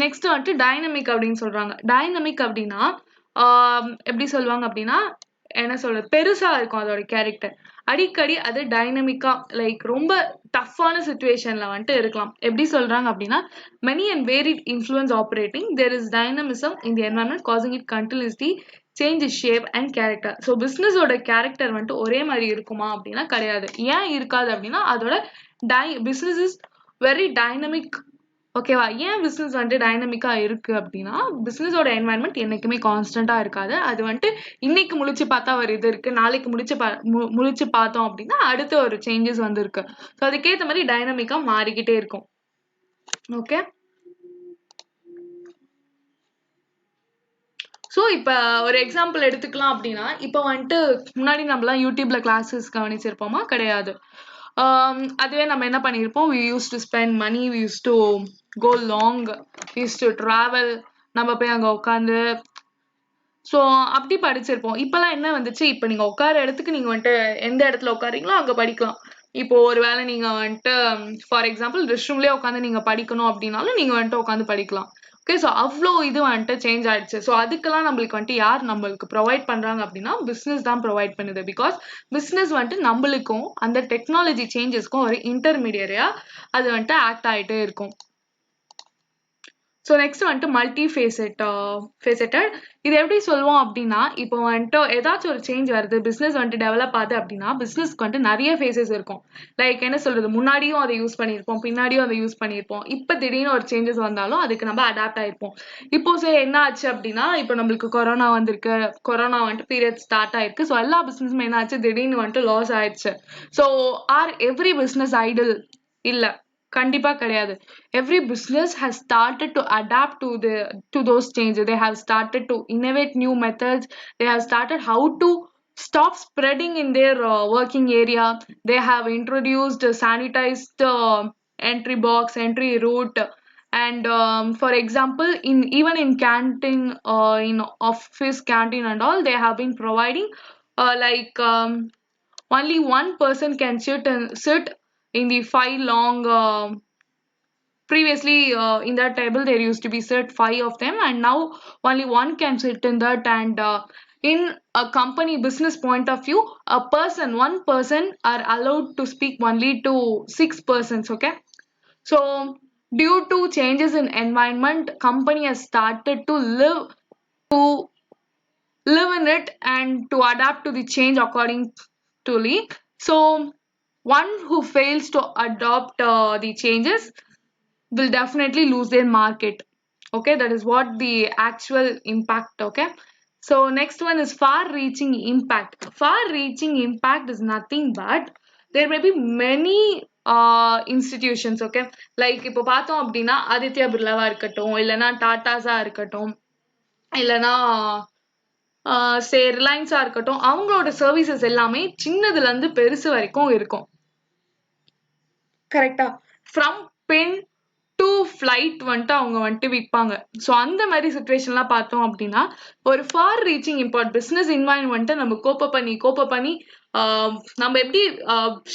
நெக்ஸ்ட் வந்துட்டு டைனமிக் அப்படின்னு சொல்றாங்க. டைனமிக் அப்படின்னா எப்படி சொல்லுவாங்க அப்படின்னா என்ன சொல்றது, பெருசா இருக்கும் அதோட கேரக்டர். அடிக்கடி அது டைனமிக்கா லைக் ரொம்ப டஃப்பான சுச்சுவேஷன்ல வந்துட்டு இருக்கலாம். எப்படி சொல்றாங்க அப்படின்னா many and varied influence operating, there is dynamism in the environment causing it continuously change its shape and character. So பிஸ்னஸோட கேரக்டர் வந்துட்டு ஒரே மாதிரி இருக்குமா அப்படின்னா கிடையாது. ஏன் இருக்காது அப்படின்னா அதோட பிஸ்னஸ் இஸ் வெரி டைனமிக். ஓகேவா? ஏன் பிஸ்னஸ் வந்துட்டு டைனமிக்கா இருக்கு அப்படின்னா பிஸ்னஸோட என்வாயன்மெண்ட் என்னைக்குமே கான்ஸ்டன்டா இருக்காது. அது வந்துட்டு இன்னைக்கு முழிச்சு பார்த்தா ஒரு இது இருக்கு, நாளைக்கு முழிச்சு பார்த்தோம் அப்படின்னா அடுத்த ஒரு சேஞ்சஸ் வந்து இருக்கு. ஸோ அதுக்கேற்ற மாதிரி டைனமிக்கா மாறிக்கிட்டே இருக்கும். ஓகே, ஸோ இப்போ ஒரு எக்ஸாம்பிள் எடுத்துக்கலாம் அப்படின்னா இப்போ வந்துட்டு முன்னாடி நம்மலாம் யூடியூப்ல கிளாஸஸ் கவனிச்சிருப்போமா? கிடையாது. அதுவே நம்ம என்ன பண்ணியிருப்போம், we used to spend money, we used to go long, we used to travel, நம்ம போய் அங்கே உட்காந்து ஸோ அப்படி படிச்சிருப்போம். இப்போலாம் என்ன வந்துச்சு, இப்போ நீங்கள் உட்கார இடத்துக்கு நீங்கள் வந்துட்டு எந்த இடத்துல உட்காரீங்களோ அங்கே படிக்கலாம். இப்போ ஒருவேளை நீங்க வந்துட்டு ஃபார் எக்ஸாம்பிள் ரெஸ்ட் ரூம்லயே உட்காந்து நீங்க படிக்கணும் அப்படின்னாலும் நீங்க வந்துட்டு உட்காந்து படிக்கலாம். ஓகே, ஸோ அவ்வளோ இது வந்துட்டு சேஞ்ச் ஆயிடுச்சு. ஸோ அதுக்கெல்லாம் நம்மளுக்கு வந்துட்டு யார் நம்மளுக்கு ப்ரொவைட் பண்றாங்க அப்படின்னா பிஸ்னஸ் தான் ப்ரொவைட் பண்ணுது. பிகாஸ் பிஸ்னஸ் வந்துட்டு நம்மளுக்கும் அந்த டெக்னாலஜி சேஞ்சஸ்க்கும் ஒரு இன்டர்மீடியரியா அது வந்துட்டு ஆக்ட் ஆகிட்டே இருக்கும். ஸோ நெக்ஸ்ட் வந்துட்டு மல்டி ஃபேசட்டட். இது எப்படி சொல்லுவோம் அப்படின்னா, இப்போ வந்துட்டு ஏதாச்சும் ஒரு சேஞ்ச் வருது, பிஸ்னஸ் வந்துட்டு டெவலப் ஆகுது அப்படின்னா பிஸ்னஸ்க்கு வந்துட்டு நிறைய ஃபேஸஸ் இருக்கும். லைக் என்ன சொல்றது, முன்னாடியும் அதை யூஸ் பண்ணியிருப்போம், பின்னாடியும் அதை யூஸ் பண்ணியிருப்போம். இப்போ திடீர்னு ஒரு சேஞ்சஸ் வந்தாலும் அதுக்கு நம்ம அடாப்ட் ஆயிருப்போம். இப்போ என்ன ஆச்சு அப்படின்னா, இப்போ நம்மளுக்கு கொரோனா வந்திருக்கு, கொரோனா வந்துட்டு பீரியட் ஸ்டார்ட் ஆயிருக்கு. ஸோ எல்லா பிஸ்னஸுமே என்ன ஆச்சு, திடீர்னு வந்துட்டு லாஸ் ஆயிடுச்சு. ஸோ எவ்ரி பிஸ்னஸ் ஐடில் இல்ல, கண்டிப்பா கிடையாது. Every business has started to adapt to those changes. They have started to innovate new methods. They have started how to stop spreading in their working area. They have introduced sanitized entry box, entry route. And for example, even in canteen, in office canteen and all, they have been providing only one person can sit in the five long previously in that table there used to be sit five of them, and now only one can sit in that. And in a company business point of view, one person are allowed to speak only to six persons. Okay, so due to changes in environment, company has started to to live in it and to adapt to the change accordingly. So one who fails to adopt the changes will definitely lose their market. Okay, that is what the actual impact. Okay, so next one is far reaching impact. Far reaching impact is nothing but there may be many institutions. Okay, like இப்போ பார்த்தோம் அப்படின்னா ஆதித்யா பிர்லாவா இருக்கட்டும், இல்லைன்னா டாட்டாஸா இருக்கட்டும், இல்லைன்னா ரிலையன்ஸா இருக்கட்டும், அவங்களோட services எல்லாமே சின்னதுல இருந்து பெருசு வரைக்கும் இருக்கும். கரெக்டா? ஃப்ரம் பென் டு ஃப்ளைட் வந்துட்டு அவங்க வந்துட்டு விற்பாங்க. ஸோ அந்த மாதிரி சுச்சுவேஷன்லாம் பார்த்தோம் அப்படின்னா ஒரு ஃபார் ரீச்சிங் இம்பார்ட் பிஸ்னஸ் இன்வால்மெண்ட்டை நம்ம கோப்ப பண்ணி நம்ம எப்படி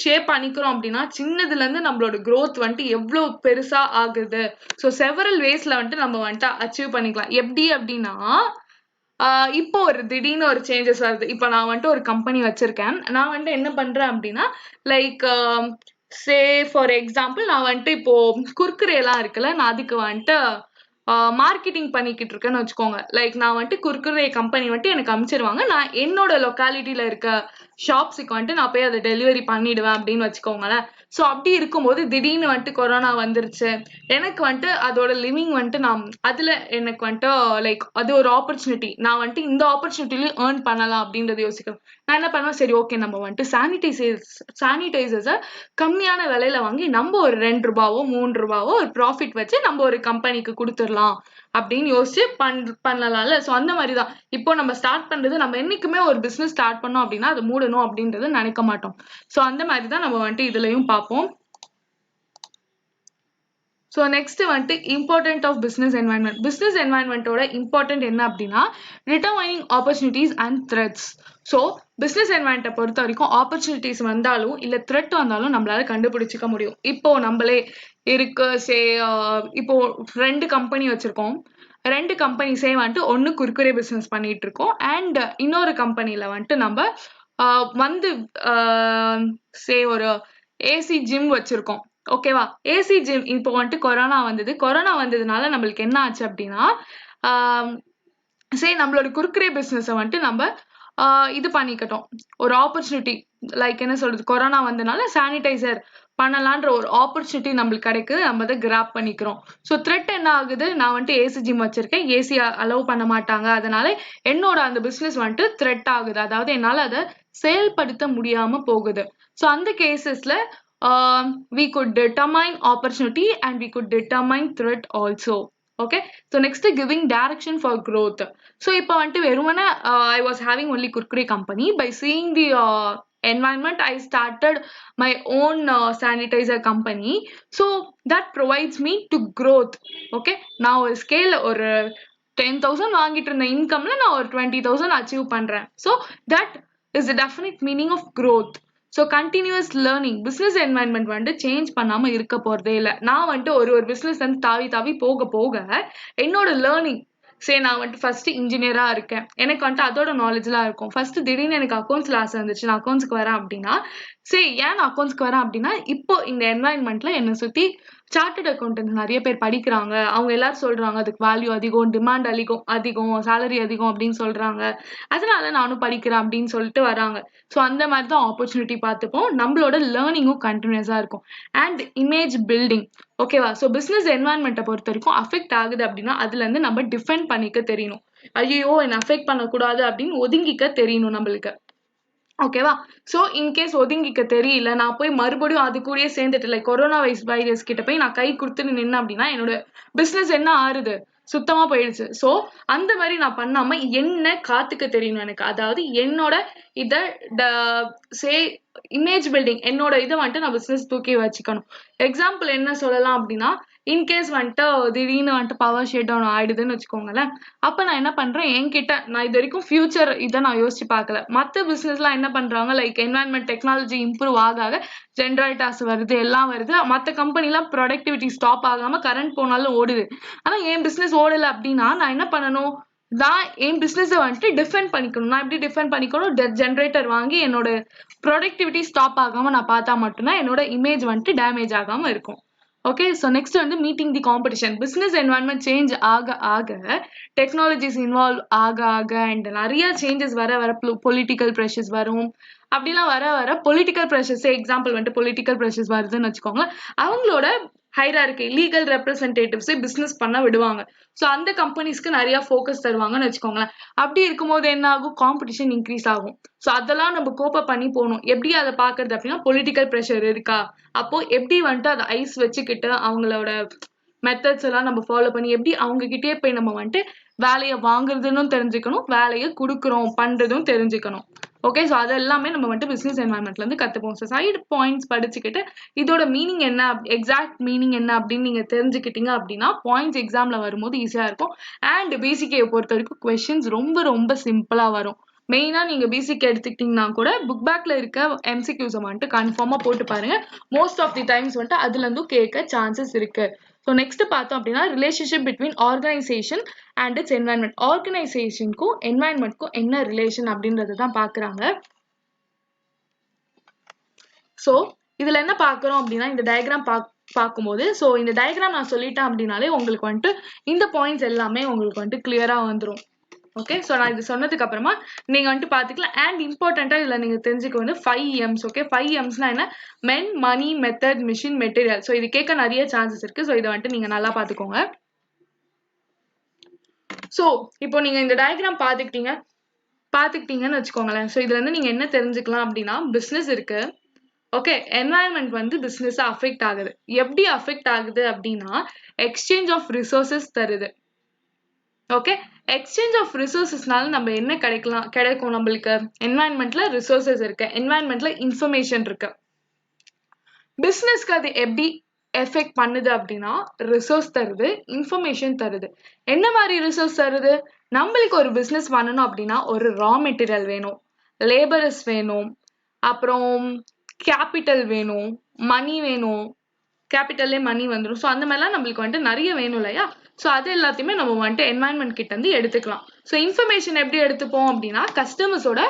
ஷேப் பண்ணிக்கிறோம் அப்படின்னா, சின்னதுலேருந்து நம்மளோட க்ரோத் வந்துட்டு எவ்வளோ பெருசாக ஆகுது. ஸோ செவரல் வேஸில் வந்துட்டு நம்ம வந்துட்டு அச்சீவ் பண்ணிக்கலாம். எப்படி அப்படின்னா, இப்போ ஒரு திடீர்னு ஒரு சேஞ்சஸ் வருது. இப்போ நான் வந்துட்டு ஒரு கம்பெனி வச்சிருக்கேன். நான் வந்துட்டு என்ன பண்றேன் அப்படின்னா, லைக் ஃபார் எக்ஸாம்பிள் நான் வந்துட்டு இப்போ குர்குரே எல்லாம் இருக்குல்ல, நான் அதுக்கு வந்துட்டு மார்க்கெட்டிங் பண்ணிக்கிட்டு இருக்கேன்னு வச்சுக்கோங்க. லைக் நான் வந்துட்டு குர்குரே கம்பெனி வந்துட்டு எனக்கு அனுப்பிச்சிருவாங்க. நான் என்னோட லொக்காலிட்டியில இருக்க ஷாப்ஸுக்கு வந்துட்டு நான் போய் அதை டெலிவரி பண்ணிடுவேன் அப்படின்னு வச்சுக்கோங்களேன். ஸோ அப்படி இருக்கும்போது திடீர்னு வந்துட்டு கொரோனா வந்துருச்சு. எனக்கு வந்துட்டு அதோட லிவிங் வந்துட்டு நான் அதில் எனக்கு வந்துட்டு லைக் அது ஒரு ஆப்பர்ச்சுனிட்டி. நான் வந்துட்டு இந்த ஆப்பர்ச்சுனிட்டிலையும் ஏர்ன் பண்ணலாம் அப்படின்றத யோசிக்கிறேன். நான் என்ன பண்ணுவேன், சரி ஓகே நம்ம வந்துட்டு சானிடைசர்ஸை கம்மியான விலையில வாங்கி நம்ம ஒரு 2 ரூபாவோ 3 ரூபாவோ ஒரு ப்ராஃபிட் வச்சு நம்ம ஒரு கம்பெனிக்கு கொடுத்துடலாம் அப்படின்னு யோசிச்சு பண்ணலாம்ல. ஸோ அந்த மாதிரி தான் இப்போ நம்ம ஸ்டார்ட் பண்றது. நம்ம என்னைக்குமே ஒரு பிஸ்னஸ் ஸ்டார்ட் பண்ணோம் அப்படின்னா அது மூடணும் அப்படின்றது நினைக்க மாட்டோம். ஸோ அந்த மாதிரி தான் நம்ம வந்துட்டு இதுலயும் பார்ப்போம். ஸோ நெக்ஸ்ட் வந்துட்டு important of business environment. Business என்வாயன்மெண்ட்டோட இம்பார்ட்டன்ட் என்ன அப்படின்னா determining opportunities and threats. So business என்வாயன்மெண்ட்டை பொறுத்த வரைக்கும் ஆப்பர்ச்சுனிட்டிஸ் வந்தாலும் இல்லை த்ரெட் வந்தாலும் நம்மளால கண்டுபிடிச்சிக்க முடியும். இப்போ நம்மளே இருக்கு இப்போ 2 கம்பெனி வச்சிருக்கோம். 2 கம்பெனிஸே வந்துட்டு ஒன்று குர்குரே பிஸ்னஸ் பண்ணிட்டு இருக்கோம், அண்ட் இன்னொரு கம்பெனியில் வந்துட்டு நம்ம வந்து ஒரு ஏசி ஜிம் வச்சிருக்கோம். ஓகேவா? ஏசி ஜிம் இப்போ வந்துட்டு கொரோனா வந்ததுனால நம்மளுக்கு என்ன ஆச்சு அப்படின்னா, நம்மளோட குர்குரே பிஸ்னஸை வந்துட்டு நம்ம இது பண்ணிக்கிட்டோம். ஒரு ஆப்பர்ச்சுனிட்டி, லைக் என்ன சொல்றது, கொரோனா வந்தனால சானிடைசர் பண்ணலான்ற ஒரு ஆப்பர்ச்சுனிட்டி நம்மளுக்கு கிடைக்குது. நம்ம அதை கிராப் பண்ணிக்கிறோம். ஸோ த்ரெட் என்ன ஆகுது, நான் வந்துட்டு ஏசி ஜிம் வச்சிருக்கேன், ஏசி அலோவ் பண்ண மாட்டாங்க, அதனால என்னோட அந்த பிஸ்னஸ் வந்துட்டு த்ரெட் ஆகுது. அதாவது என்னால் அதை செயல்படுத்த முடியாம போகுது. ஸோ அந்த கேசஸ்ல we could determine opportunity and we could determine threat also. Okay, so next giving direction for growth. So இப்போ வந்துட்டு வெறுமனே I was having only Kurkure company. By seeing the environment, I started my own sanitizer company. So that provides me to growth. Okay, நான் ஒரு scale ஒரு 10,000 வாங்கிட்டு இருந்த இன்கம்ல நான் ஒரு 20,000 அச்சீவ் பண்றேன். So that is the definite meaning of growth. So continuous learning business environment வந்துட்டு change பண்ணாம இருக்க போறதே இல்லை. நான் வந்துட்டு ஒரு பிஸ்னஸ் வந்து தாவி தாவி போக போக என்னோட லேர்னிங் சரி நான் வந்துட்டு ஃபர்ஸ்ட் இன்ஜினியரா இருக்கேன், எனக்கு வந்துட்டு அதோட நாலேஜ்லாம் இருக்கும். ஃபர்ஸ்ட் திடீர்னு எனக்கு அக்கௌண்ட்ஸ்ல ஆசை இருந்துச்சு, நான் அக்கௌண்ட்ஸ்க்கு வரேன் அப்படின்னா சரி ஏன் நான் அக்கௌண்ட்ஸ்க்கு வரேன் அப்படின்னா இப்போ இந்த என்வாயன்மெண்ட்ல என்னை சுத்தி சார்ட்டர்ட் அக்கௌண்டன்ட் நிறைய பேர் படிக்கிறாங்க, அவங்க எல்லாரும் சொல்றாங்க அதுக்கு வேல்யூ அதிகம், டிமாண்ட் அதிகம், சேலரி அதிகம் அப்படின்னு சொல்றாங்க, அதனால நானும் படிக்கிறேன் அப்படின்னு சொல்லிட்டு வராங்க. ஸோ அந்த மாதிரி தான் ஆப்பர்ச்சுனிட்டி பார்த்துப்போம். நம்மளோட லேர்னிங்கும் கண்டினியூஸா இருக்கும். அண்ட் இமேஜ் பில்டிங் ஓகேவா. ஸோ பிஸ்னஸ் என்வாயன்மெண்ட்டை பொறுத்த வரைக்கும் அஃபெக்ட் ஆகுது அப்படின்னா அதுல இருந்து நம்ம டிஃபெண்ட் பண்ணிக்க தெரியணும். ஐயோ என்ன அஃபெக்ட் பண்ணக்கூடாது அப்படின்னு ஒதுங்கிக்க தெரியணும் நம்மளுக்கு. ஓகேவா. ஸோ இன்கேஸ் ஒதுங்கிக்க தெரியல, நான் போய் மறுபடியும் அது கூடயே சேர்ந்துட்டு லைக் கொரோனா வைரஸ் கிட்ட போய் நான் கை கொடுத்துன்னு நின்னேன் அப்படின்னா என்னோட பிஸ்னஸ் என்ன ஆறுது, சுத்தமா போயிடுச்சு. ஸோ அந்த மாதிரி நான் பண்ணாம என்ன காத்துக்க தெரியணும் எனக்கு. அதாவது என்னோட இதை சே இமேஜ் பில்டிங் என்னோட இதை வந்துட்டு நான் பிஸ்னஸ் தூக்கி வச்சுக்கணும். எக்ஸாம்பிள் என்ன சொல்லலாம் அப்படின்னா இன்கேஸ் வந்துட்டு திடீர்னு வந்துட்டு பவர் ஷட் டவுன் ஆயிடுதுன்னு வச்சுக்கோங்களேன். அப்ப நான் என்ன பண்றேன், என்கிட்ட நான் இது வரைக்கும் ஃபியூச்சர் இதை நான் யோசிச்சு பார்க்கல. மற்ற பிசினஸ்லாம் என்ன பண்றாங்க, லைக் என்வாயன்மெண்ட் டெக்னாலஜி இம்ப்ரூவ் ஆக ஜென்ரேட்டர்ஸ் வருது, எல்லாம் வருது. மற்ற கம்பெனிலாம் ப்ரொடக்டிவிட்டி ஸ்டாப் ஆகாம கரண்ட் போனாலும் ஓடுது. ஆனா என் பிசினஸ் ஓடல அப்படின்னா நான் என்ன பண்ணணும், நான் என் பிசினஸை வந்துட்டு டிஃபெண்ட் பண்ணிக்கணும். நான் எப்படி டிஃபெண்ட் பண்ணிக்கணும், ஜென்ரேட்டர் வாங்கி என்னோட ப்ரொடக்டிவிட்டி ஸ்டாப் ஆகாம நான் பார்த்தா மட்டும்தான் என்னோட இமேஜ் வந்துட்டு டேமேஜ் ஆகாம இருக்கும். ஓகே. ஸோ நெக்ஸ்ட் வந்து மீட்டிங் தி காம்படிஷன். பிஸ்னஸ் என்வாயன்மெண்ட் சேஞ்ச் ஆக ஆக டெக்னாலஜிஸ் இன்வால்வ் ஆக அண்ட் நிறைய சேஞ்சஸ் வர பொலிட்டிக்கல் ப்ரெஷர்ஸ் வரும். அப்படிலாம் வர பொலிட்டிக்கல் ப்ரெஷர்ஸ் எக்ஸாம்பிள் வந்துட்டு பொலிட்டிக்கல் ப்ரெஷர்ஸ் வருதுன்னு வச்சுக்கோங்க, அவங்களோட ஹைரார்கி லீகல் ரெப்ரசன்டேட்டிவ்ஸை பிஸ்னஸ் பண்ண விடுவாங்க. ஸோ அந்த கம்பெனிஸ்க்கு நிறைய ஃபோக்கஸ் தருவாங்கன்னு வச்சுக்கோங்களேன். அப்படி இருக்கும்போது என்ன ஆகும், காம்படிஷன் இன்க்ரீஸ் ஆகும். ஸோ அதெல்லாம் நம்ம கோப்பப் பண்ணி போகணும். எப்படி அதை பார்க்கறது அப்படின்னா பொலிட்டிக்கல் ப்ரெஷர் இருக்கா, அப்போ எப்படி வந்துட்டு அதை ஐஸ் வச்சுக்கிட்டு அவங்களோட மெத்தட்ஸ் எல்லாம் நம்ம ஃபாலோ பண்ணி எப்படி அவங்க கிட்டே போய் நம்ம வந்துட்டு வேலையை வாங்குறதுன்னு தெரிஞ்சுக்கணும், வேலையை கொடுக்குறோம் பண்றதும் தெரிஞ்சுக்கணும். ஓகே. ஸோ அது எல்லாமே நம்ம வந்துட்டு பிஸ்னஸ் என்வாயன்மெண்ட்ல இருந்து கத்துப்போம். ஸோ சைடு பாயிண்ட்ஸ் படிச்சுக்கிட்டு இதோட மீனிங் என்ன, எக்ஸாக்ட் மீனிங் என்ன அப்படின்னு நீங்க தெரிஞ்சுக்கிட்டீங்க அப்படின்னா பாயிண்ட்ஸ் எக்ஸாம்ல வரும்போது ஈஸியா இருக்கும். அண்ட் பிசிகேயை பொறுத்த வரைக்கும் கொஸ்டின்ஸ் ரொம்ப ரொம்ப சிம்பிளா வரும். மெயினா நீங்க பிசிக் எடுத்துக்கிட்டீங்கன்னா கூட புக் பேக்ல இருக்க எம்சிக்யூஸை வந்துட்டு கன்ஃபார்மா போட்டு பாருங்க. மோஸ்ட் ஆஃப் தி டைம்ஸ் வந்துட்டு அதுல இருந்தும் கேட்க சான்சஸ் இருக்கு. ஸோ நெக்ஸ்ட் பார்த்தோம் அப்படின்னா relationship between organisation and its environment. ஆர்கனைசேஷனுக்கும் என்வாயன்மெண்ட்க்கும் என்ன ரிலேஷன் அப்படின்றது தான் பார்க்குறாங்க. ஸோ இதுல என்ன பார்க்குறோம் அப்படின்னா இந்த டயக்ராம் பார்க்கும்போது ஸோ இந்த டயக்ராம் நான் சொல்லிட்டேன் அப்படின்னாலே உங்களுக்கு வந்துட்டு இந்த பாயிண்ட்ஸ் எல்லாமே உங்களுக்கு வந்துட்டு கிளியரா வந்துடும். ஓகே. ஸோ நான் இது சொன்னதுக்கு அப்புறமா நீங்க வந்துட்டு பார்த்துக்கலாம். அண்ட் இம்பார்ட்டண்டா இதுல நீங்க தெரிஞ்சுக்க வந்து 5 M's. ஓகே. 5 M's என்ன, மென், மணி, மெத்தட், மிஷின், மெட்டீரியல். ஸோ இது கேட்க நிறைய சான்சஸ் இருக்கு. ஸோ இதை வந்துட்டு நீங்க நல்லா பார்த்துக்கோங்க. ஸோ இப்போ நீங்க இந்த டயக்ராம் பார்த்துக்கிட்டீங்கன்னு வச்சுக்கோங்களேன். ஸோ இதுல இருந்து நீங்க என்ன தெரிஞ்சுக்கலாம் அப்படின்னா பிசினஸ் இருக்கு. ஓகே. என்வாயன்மெண்ட் வந்து பிசினஸ் அஃபெக்ட் ஆகுது. எப்படி அஃபெக்ட் ஆகுது அப்படின்னா எக்ஸ்சேஞ்ச் ஆஃப் ரிசோர்சஸ் தருது. ஓகே. எக்ஸ்சேஞ்ச் ஆஃப் ரிசோர்சஸ்னால நம்ம என்ன கிடைக்கும் நம்மளுக்கு, என்வாயன்மெண்ட்ல ரிசோர்சஸ் இருக்கு, என்வாயன்மெண்ட்ல இன்ஃபர்மேஷன் இருக்கு. பிசினஸ்க்கு அது எப்படி எஃபெக்ட் பண்ணுது அப்படின்னா ரிசோர்ஸ் தருது, இன்ஃபர்மேஷன் தருது. என்ன மாதிரி ரிசோர்ஸ் தருது, நம்மளுக்கு ஒரு பிசினஸ் பண்ணணும் அப்படின்னா ஒரு ரா மெட்டீரியல் வேணும், லேபரர்ஸ் வேணும், அப்புறம் கேபிட்டல் வேணும், மணி வேணும், கேபிட்டல்லே மணி வந்துடும். ஸோ அந்த மாதிரிலாம் நம்மளுக்கு வந்துட்டு நிறைய வேணும் இல்லையா. ஸோ அது எல்லாத்தையுமே நம்ம வந்துட்டு என்வாயன்மெண்ட் கிட்ட இருந்து எடுத்துக்கலாம். ஸோ இன்ஃபர்மேஷன் எப்படி எடுத்துப்போம் அப்படின்னா கஸ்டமர்ஸோட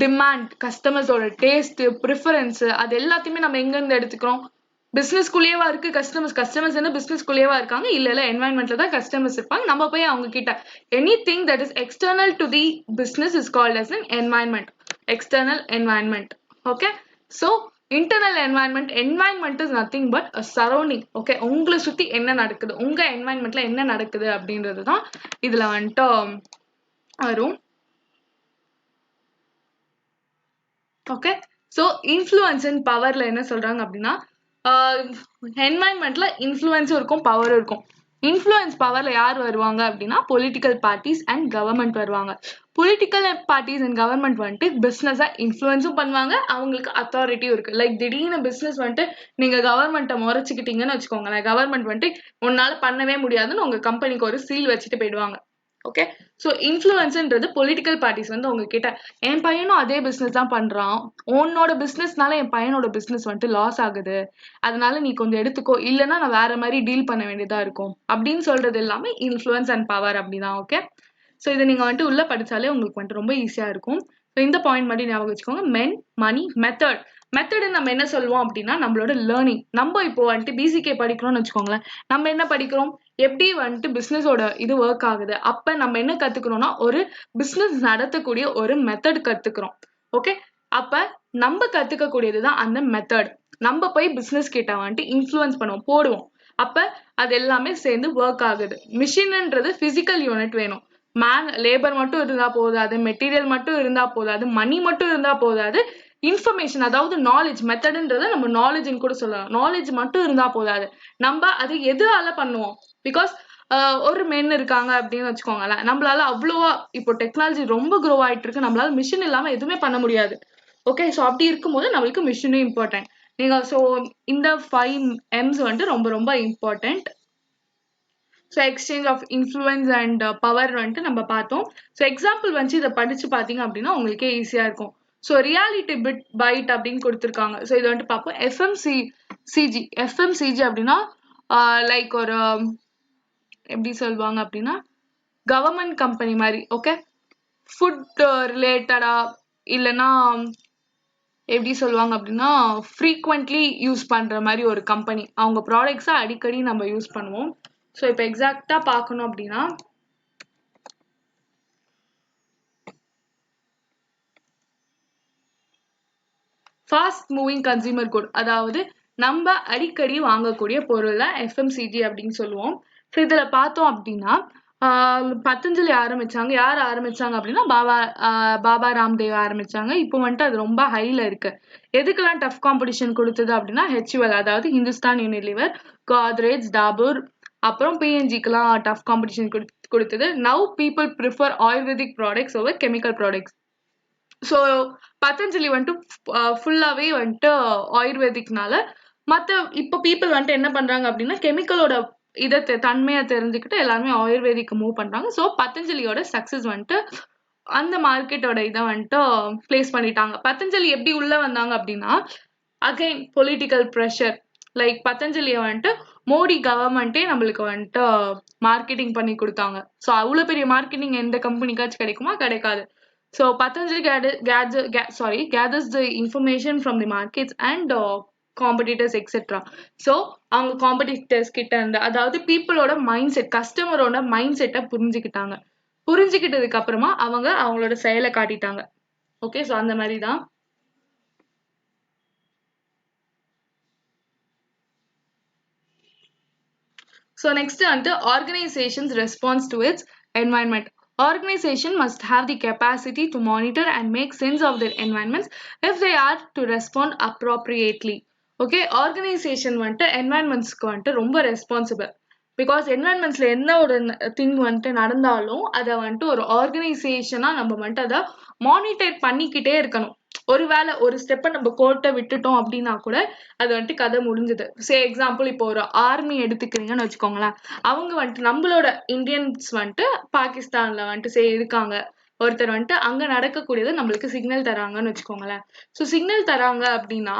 டிமாண்ட், கஸ்டமர்ஸோட டேஸ்ட், ப்ரிஃபரன்ஸ், அது எல்லாத்தையுமே நம்ம எங்க இருந்து எடுத்துக்கிறோம், பிசினஸ்குள்ளேயேவா இருக்கு கஸ்டமர்ஸ் என்ன பிசினஸ்குள்ளேயேவா இருக்காங்க, இல்ல என்வாயன்மெண்ட்ல தான் கஸ்டமர்ஸ் இருப்பாங்க. நம்ம போய் அவங்க கிட்ட anything that is external to the business is called as an environment, external environment. Okay. So internal environment is nothing but a surrounding. Okay. உங்களை சுத்தி என்ன நடக்குது, உங்க என்வாயன்மெண்ட்ல என்ன நடக்குது அப்படின்றது தான் இதுல வந்துட்டு வரும். ஓகே. ஸோ இன்ஃப்ளூயன்ஸ் அண்ட் பவர்ல என்ன சொல்றாங்க அப்படின்னா என்வாயன்மெண்ட்ல இன்ஃப்ளூயன்ஸும் இருக்கும், பவரும் இருக்கும். இன்ஃப்ளூயன்ஸ் பவர்ல யார் வருவாங்க அப்படின்னா பொலிட்டிக்கல் பார்ட்டிஸ் அண்ட் கவர்மெண்ட் வருவாங்க. பொலிட்டிக்கல் பார்ட்டிஸ் அண்ட் கவர்மெண்ட் வந்துட்டு பிசினஸை இன்ஃப்ளூயன்ஸும் பண்ணுவாங்க, அவங்களுக்கு அத்தாரிட்டியும் இருக்கு. லைக் திடீர்னு பிசினஸ் வந்துட்டு நீங்க கவர்மெண்ட்டை முறைச்சிக்கிட்டீங்கன்னு வச்சுக்கோங்களேன், கவர்மெண்ட் வந்துட்டு உன்னால பண்ணவே முடியாதுன்னு உங்க கம்பெனிக்கு ஒரு சீல் வச்சுட்டு போயிடுவாங்க. ஓகே. ஸோ இன்ஃப்ளூயன்ஸ்ன்றது பொலிட்டிக்கல் பார்ட்டிஸ் வந்து உங்ககிட்ட என் பையனும் அதே பிஸ்னஸ் தான் பண்றான், உன்னோட பிஸ்னஸ்னால என் பையனோட பிஸ்னஸ் வந்துட்டு லாஸ் ஆகுது, அதனால நீ கொஞ்சம் எடுத்துக்கோ, இல்லைன்னா நான் வேற மாதிரி டீல் பண்ண வேண்டியதா இருக்கும் அப்படின்னு சொல்றது எல்லாமே இன்ஃப்ளூயன்ஸ் அண்ட் பவர் அப்படிதான். ஓகே. ஸோ இதை நீங்க வந்துட்டு உள்ள படிச்சாலே உங்களுக்கு வந்துட்டு ரொம்ப ஈஸியா இருக்கும். ஸோ இந்த பாயிண்ட் மட்டும் ஞாபகம் வச்சுக்கோங்க. மென், மணி, மெத்தட். மெத்தடு நம்ம என்ன சொல்லுவோம் அப்படின்னா நம்மளோட லேர்னிங். நம்ம இப்போ வந்துட்டு பிசிகே படிக்கிறோம்னு வச்சுக்கோங்களேன், நம்ம என்ன படிக்கிறோம், எப்படி வந்துட்டு பிசினஸோட இது ஒர்க் ஆகுது. அப்ப நம்ம என்ன கத்துக்கிறோம்னா ஒரு பிசினஸ் நடத்தக்கூடிய ஒரு மெத்தட் கத்துக்கிறோம். ஓகே. அப்ப நம்ம கத்துக்கக்கூடியதுதான் அந்த மெத்தட். நம்ம போய் பிசினஸ் கிட்ட வந்துட்டு இன்ஃப்ளூயன்ஸ் பண்ணுவோம், போடுவோம். அப்ப அது எல்லாமே சேர்ந்து ஒர்க் ஆகுது. மிஷின்ன்றது பிசிக்கல் யூனிட் வேணும். லேபர் மட்டும் இருந்தா போதாது, மெட்டீரியல் மட்டும் இருந்தா போதாது, மணி மட்டும் இருந்தா போதாது, இன்ஃபர்மேஷன் அதாவது நாலேஜ். மெத்தட்ன்றத நம்ம நாலேஜ்னு கூட சொல்லலாம். நாலேஜ் மட்டும் இருந்தா போதாது, நம்ம அது எதால பண்ணுவோம். பிகாஸ் ஒரு மென் இருக்காங்க அப்படின்னு வச்சுக்கோங்களேன், நம்மளால அவ்வளோவா இப்போ டெக்னாலஜி ரொம்ப க்ரோ ஆயிட்டு இருக்கு, நம்மளால மிஷின் இல்லாம எதுவுமே பண்ண முடியாது. ஓகே. ஸோ அப்படி இருக்கும்போது நம்மளுக்கு மிஷினும் இம்பார்ட்டன்ட். நீங்க ஸோ இந்த 5 M's வந்துட்டு ரொம்ப ரொம்ப important. So exchange of influence and power வந்துட்டு நம்ம பார்த்தோம். ஸோ எக்ஸாம்பிள் வந்து இதை படிச்சு பார்த்தீங்க அப்படின்னா உங்களுக்கே ஈஸியா இருக்கும். ஸோ ரியாலிட்டி பிட் பைட் அப்படின்னு கொடுத்துருக்காங்க. ஸோ இதை வந்துட்டு பார்ப்போம். எஃப்எம்சிஜி அப்படின்னா லைக் ஒரு எப்படி சொல்லுவாங்க அப்படின்னா கவர்மெண்ட் கம்பெனி மாதிரி. ஓகே. ஃபுட் ரிலேட்டடா இல்லைன்னா எப்படி சொல்லுவாங்க அப்படின்னா ஃப்ரீக்வெண்ட்லி யூஸ் பண்ற மாதிரி ஒரு கம்பெனி. அவங்க ப்ராடக்ட்ஸை அடிக்கடி நம்ம யூஸ் பண்ணுவோம். ஸோ இப்போ எக்ஸாக்டா பார்க்கணும் அப்படின்னா ஃபாஸ்ட் மூவிங் கன்சியூமர் குட், அதாவது நம்ம அடிக்கடி வாங்கக்கூடிய பொருள் தான் எஃப்எம்சிஜி அப்படின்னு சொல்லுவோம். ஸோ இதுல பார்த்தோம் அப்படின்னா பத்தஞ்சலி ஆரம்பிச்சாங்க. யார் ஆரம்பிச்சாங்க அப்படின்னா பாபா ராம்தேவ் ஆரம்பிச்சாங்க. இப்போ வந்துட்டு அது ரொம்ப ஹைல இருக்கு. எதுக்கெல்லாம் டஃப் காம்படிஷன் கொடுத்தது அப்படின்னா ஹெச்யூஎல், அதாவது ஹிந்துஸ்தான் யூனிலிவர், கோத்ரேஜ், டாபூர், அப்புறம் பிஎன்ஜிக்கெல்லாம் டஃப் காம்படிஷன் கொடுத்தது. Now people prefer ayurvedic products over chemical products. So Patanjali வந்துட்டு ஃபுல்லாவே வந்துட்டு ஆயுர்வேதிக்னால மற்ற இப்போ பீப்புள் வந்துட்டு என்ன பண்றாங்க அப்படின்னா கெமிக்கலோட இதை தன்மையை தெரிஞ்சுக்கிட்டு எல்லாருமே ஆயுர்வேதிக்கு மூவ் பண்றாங்க. ஸோ பதஞ்சலியோட சக்சஸ் வந்துட்டு அந்த மார்க்கெட்டோட இதை வந்துட்டு பிளேஸ் பண்ணிட்டாங்க. பதஞ்சலி எப்படி உள்ள வந்தாங்க அப்படின்னா அகைன் பொலிட்டிக்கல் ப்ரெஷர். லைக் பதஞ்சலியை வந்துட்டு மோடி கவர்மெண்ட்டே நம்மளுக்கு வந்துட்டு மார்க்கெட்டிங் பண்ணி கொடுத்தாங்க. ஸோ அவ்வளோ பெரிய மார்க்கெட்டிங் எந்த கம்பெனிக்காச்சும் கிடைக்குமா, கிடைக்காது. So Patanjali gathers the information from the markets and competitors etc. So அவங்க காம்படிட்டர்ஸ் கிட்ட இருந்து அதாவது பீப்புளோட மைண்ட் செட், கஸ்டமரோட மைண்ட் செட்டை புரிஞ்சுக்கிட்டாங்க. புரிஞ்சுக்கிட்டதுக்கு அப்புறமா அவங்க அவங்களோட செயலை காட்டிட்டாங்க. ஓகே. ஸோ அந்த மாதிரி தான். So next வந்துட்டு organization's response to its environment. Organization must have the capacity to monitor and make sense of their environments if they are to respond appropriately. Okay. Organisation வந்துட்டு என்வாயன்மெண்ட்ஸ்க்கு வந்துட்டு ரொம்ப ரெஸ்பான்சிபிள். பிகாஸ் என்வாயன்மெண்ட்ஸ்ல என்ன ஒரு thing வந்துட்டு நடந்தாலும் அதை வந்துட்டு ஒரு ஆர்கனைசேஷனா நம்ம வந்துட்டு அதை மானிட்டர் பண்ணிக்கிட்டே இருக்கணும். ஒருவேளை ஒரு ஸ்டெப்பை நம்ம கோர்ட்டை விட்டுட்டோம் அப்படின்னா கூட அது வந்துட்டு கதை முடிஞ்சது. சே எக்ஸாம்பிள் இப்போ ஒரு ஆர்மி எடுத்துக்கிறீங்கன்னு வச்சுக்கோங்களேன், அவங்க வந்துட்டு நம்மளோட இந்தியன்ஸ் வந்துட்டு பாகிஸ்தான்ல வந்துட்டு இருக்காங்க, ஒருத்தர் வந்துட்டு அங்க நடக்கக்கூடியது நம்மளுக்கு சிக்னல் தராங்கன்னு வச்சுக்கோங்களேன். ஸோ சிக்னல் தராங்க அப்படின்னா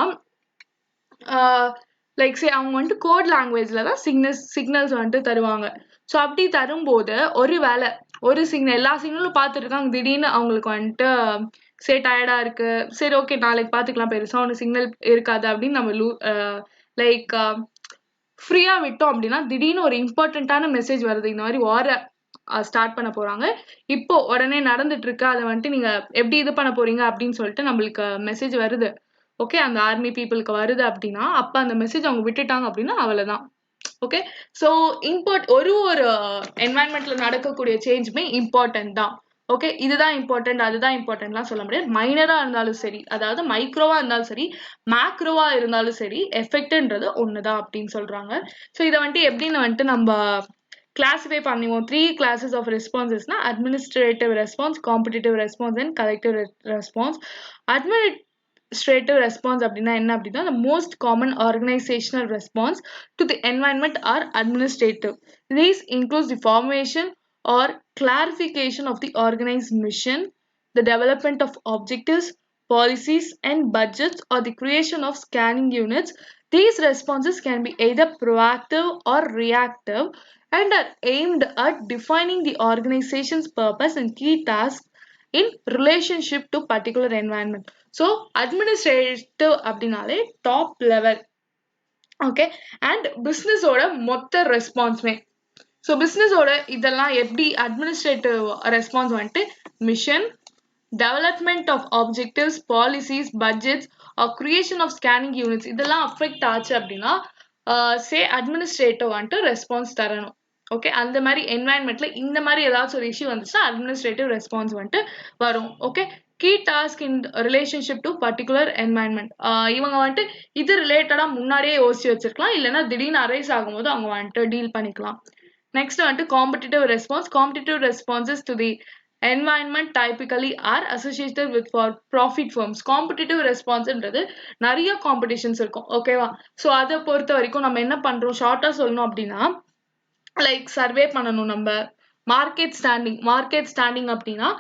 லைக் அவங்க வந்துட்டு கோட் லாங்குவேஜ்ல தான் சிக்னல்ஸ் வந்துட்டு தருவாங்க. ஸோ அப்படி தரும்போது ஒரு சிக்னல் எல்லா சிக்னலும் பார்த்துருக்காங்க, திடீர்னு அவங்களுக்கு வந்துட்டு சரி டயர்டா இருக்கு, சரி ஓகே நாளைக்கு பார்த்துக்கலாம், பெருசா ஒன்று சிக்னல் இருக்காது அப்படின்னு நம்ம லைக் ஃப்ரீயா விட்டோம் அப்படின்னா திடீர்னு ஒரு இம்பார்ட்டண்ட்டான மெசேஜ் வருது, இந்த மாதிரி வார ஸ்டார்ட் பண்ண போறாங்க, இப்போ உடனே நடந்துட்டு இருக்கு, அதை வந்துட்டு நீங்க எப்படி இது பண்ண போறீங்க அப்படின்னு சொல்லிட்டு நம்மளுக்கு மெசேஜ் வருது. ஓகே. அந்த ஆர்மி பீப்புளுக்கு வருது அப்படின்னா அப்ப அந்த மெசேஜ் அவங்க விட்டுட்டாங்க அப்படின்னா அவ்வளவுதான். ஓகே. ஸோ ஒரு என்வாயன்மெண்ட்ல நடக்கக்கூடிய சேஞ்சுமே இம்பார்ட்டன்ட் தான். ஓகே. இதுதான் இம்பார்ட்டன்ட் அதுதான் இம்பார்ட்டன்ட்லாம் சொல்ல முடியாது. மைனரா இருந்தாலும் சரி, அதாவது மைக்ரோவா இருந்தாலும் சரி, மேக்ரோவா இருந்தாலும் சரி, எஃபெக்ட்ன்றது ஒண்ணுதான் அப்படின்னு சொல்றாங்க. ஸோ இதை வந்துட்டு எப்படின்னு வந்துட்டு நம்ம கிளாஸிஃபை பண்ணுவோம். 3 classes of responses-னா administrative response, competitive response and collective response. Administrative response அப்படின்னா என்ன அப்படின்னா the most common organizational response to the environment are administrative. These includes the formation or clarification of the organized mission, the development of objectives, policies, and budgets, or the creation of scanning units. These responses can be either proactive or reactive and are aimed at defining the organization's purpose and key tasks in relationship to particular environment. So administrative அப்படினாலே top level. Okay, and business ஓட மொத்த ரெஸ்பான்ஸ்மே. So பிஸ்னஸோட இதெல்லாம் எப்படி administrative response வந்துட்டு mission, development of objectives, policies, budgets, or creation of scanning units இதெல்லாம் affect ஆச்சு அப்படின்னா say administrative வந்துட்டு ரெஸ்பான்ஸ் தரணும். ஓகே, அந்த மாதிரி என்வாயன்மெண்ட்ல இந்த மாதிரி ஏதாச்சும் ஒரு இஷ்யூ வந்துச்சுன்னா அட்மினிஸ்ட்ரேட்டிவ் ரெஸ்பான்ஸ் வந்துட்டு வரும். Okay, key task in relationship to particular environment. இவங்க வந்துட்டு இது ரிலேட்டடா முன்னாடியே யோசிச்சு வச்சிருக்கலாம், இல்லைன்னா திடீர்னு அரைஸ் ஆகும்போது அவங்க வந்துட்டு டீல் பண்ணிக்கலாம். நெக்ஸ்ட் வந்துட்டு competitive response. Competitive responses to the environment typically are associated with for profit firms. Competitive response ன்றது நிறைய காம்படிஷன்ஸ் இருக்கும். ஓகேவா, ஸோ அதை பொறுத்த வரைக்கும் நம்ம என்ன பண்றோம், ஷார்ட்டா சொல்லணும் அப்படின்னா லைக் சர்வே பண்ணணும். நம்ம மார்க்கெட் ஸ்டாண்டிங் அப்படின்னா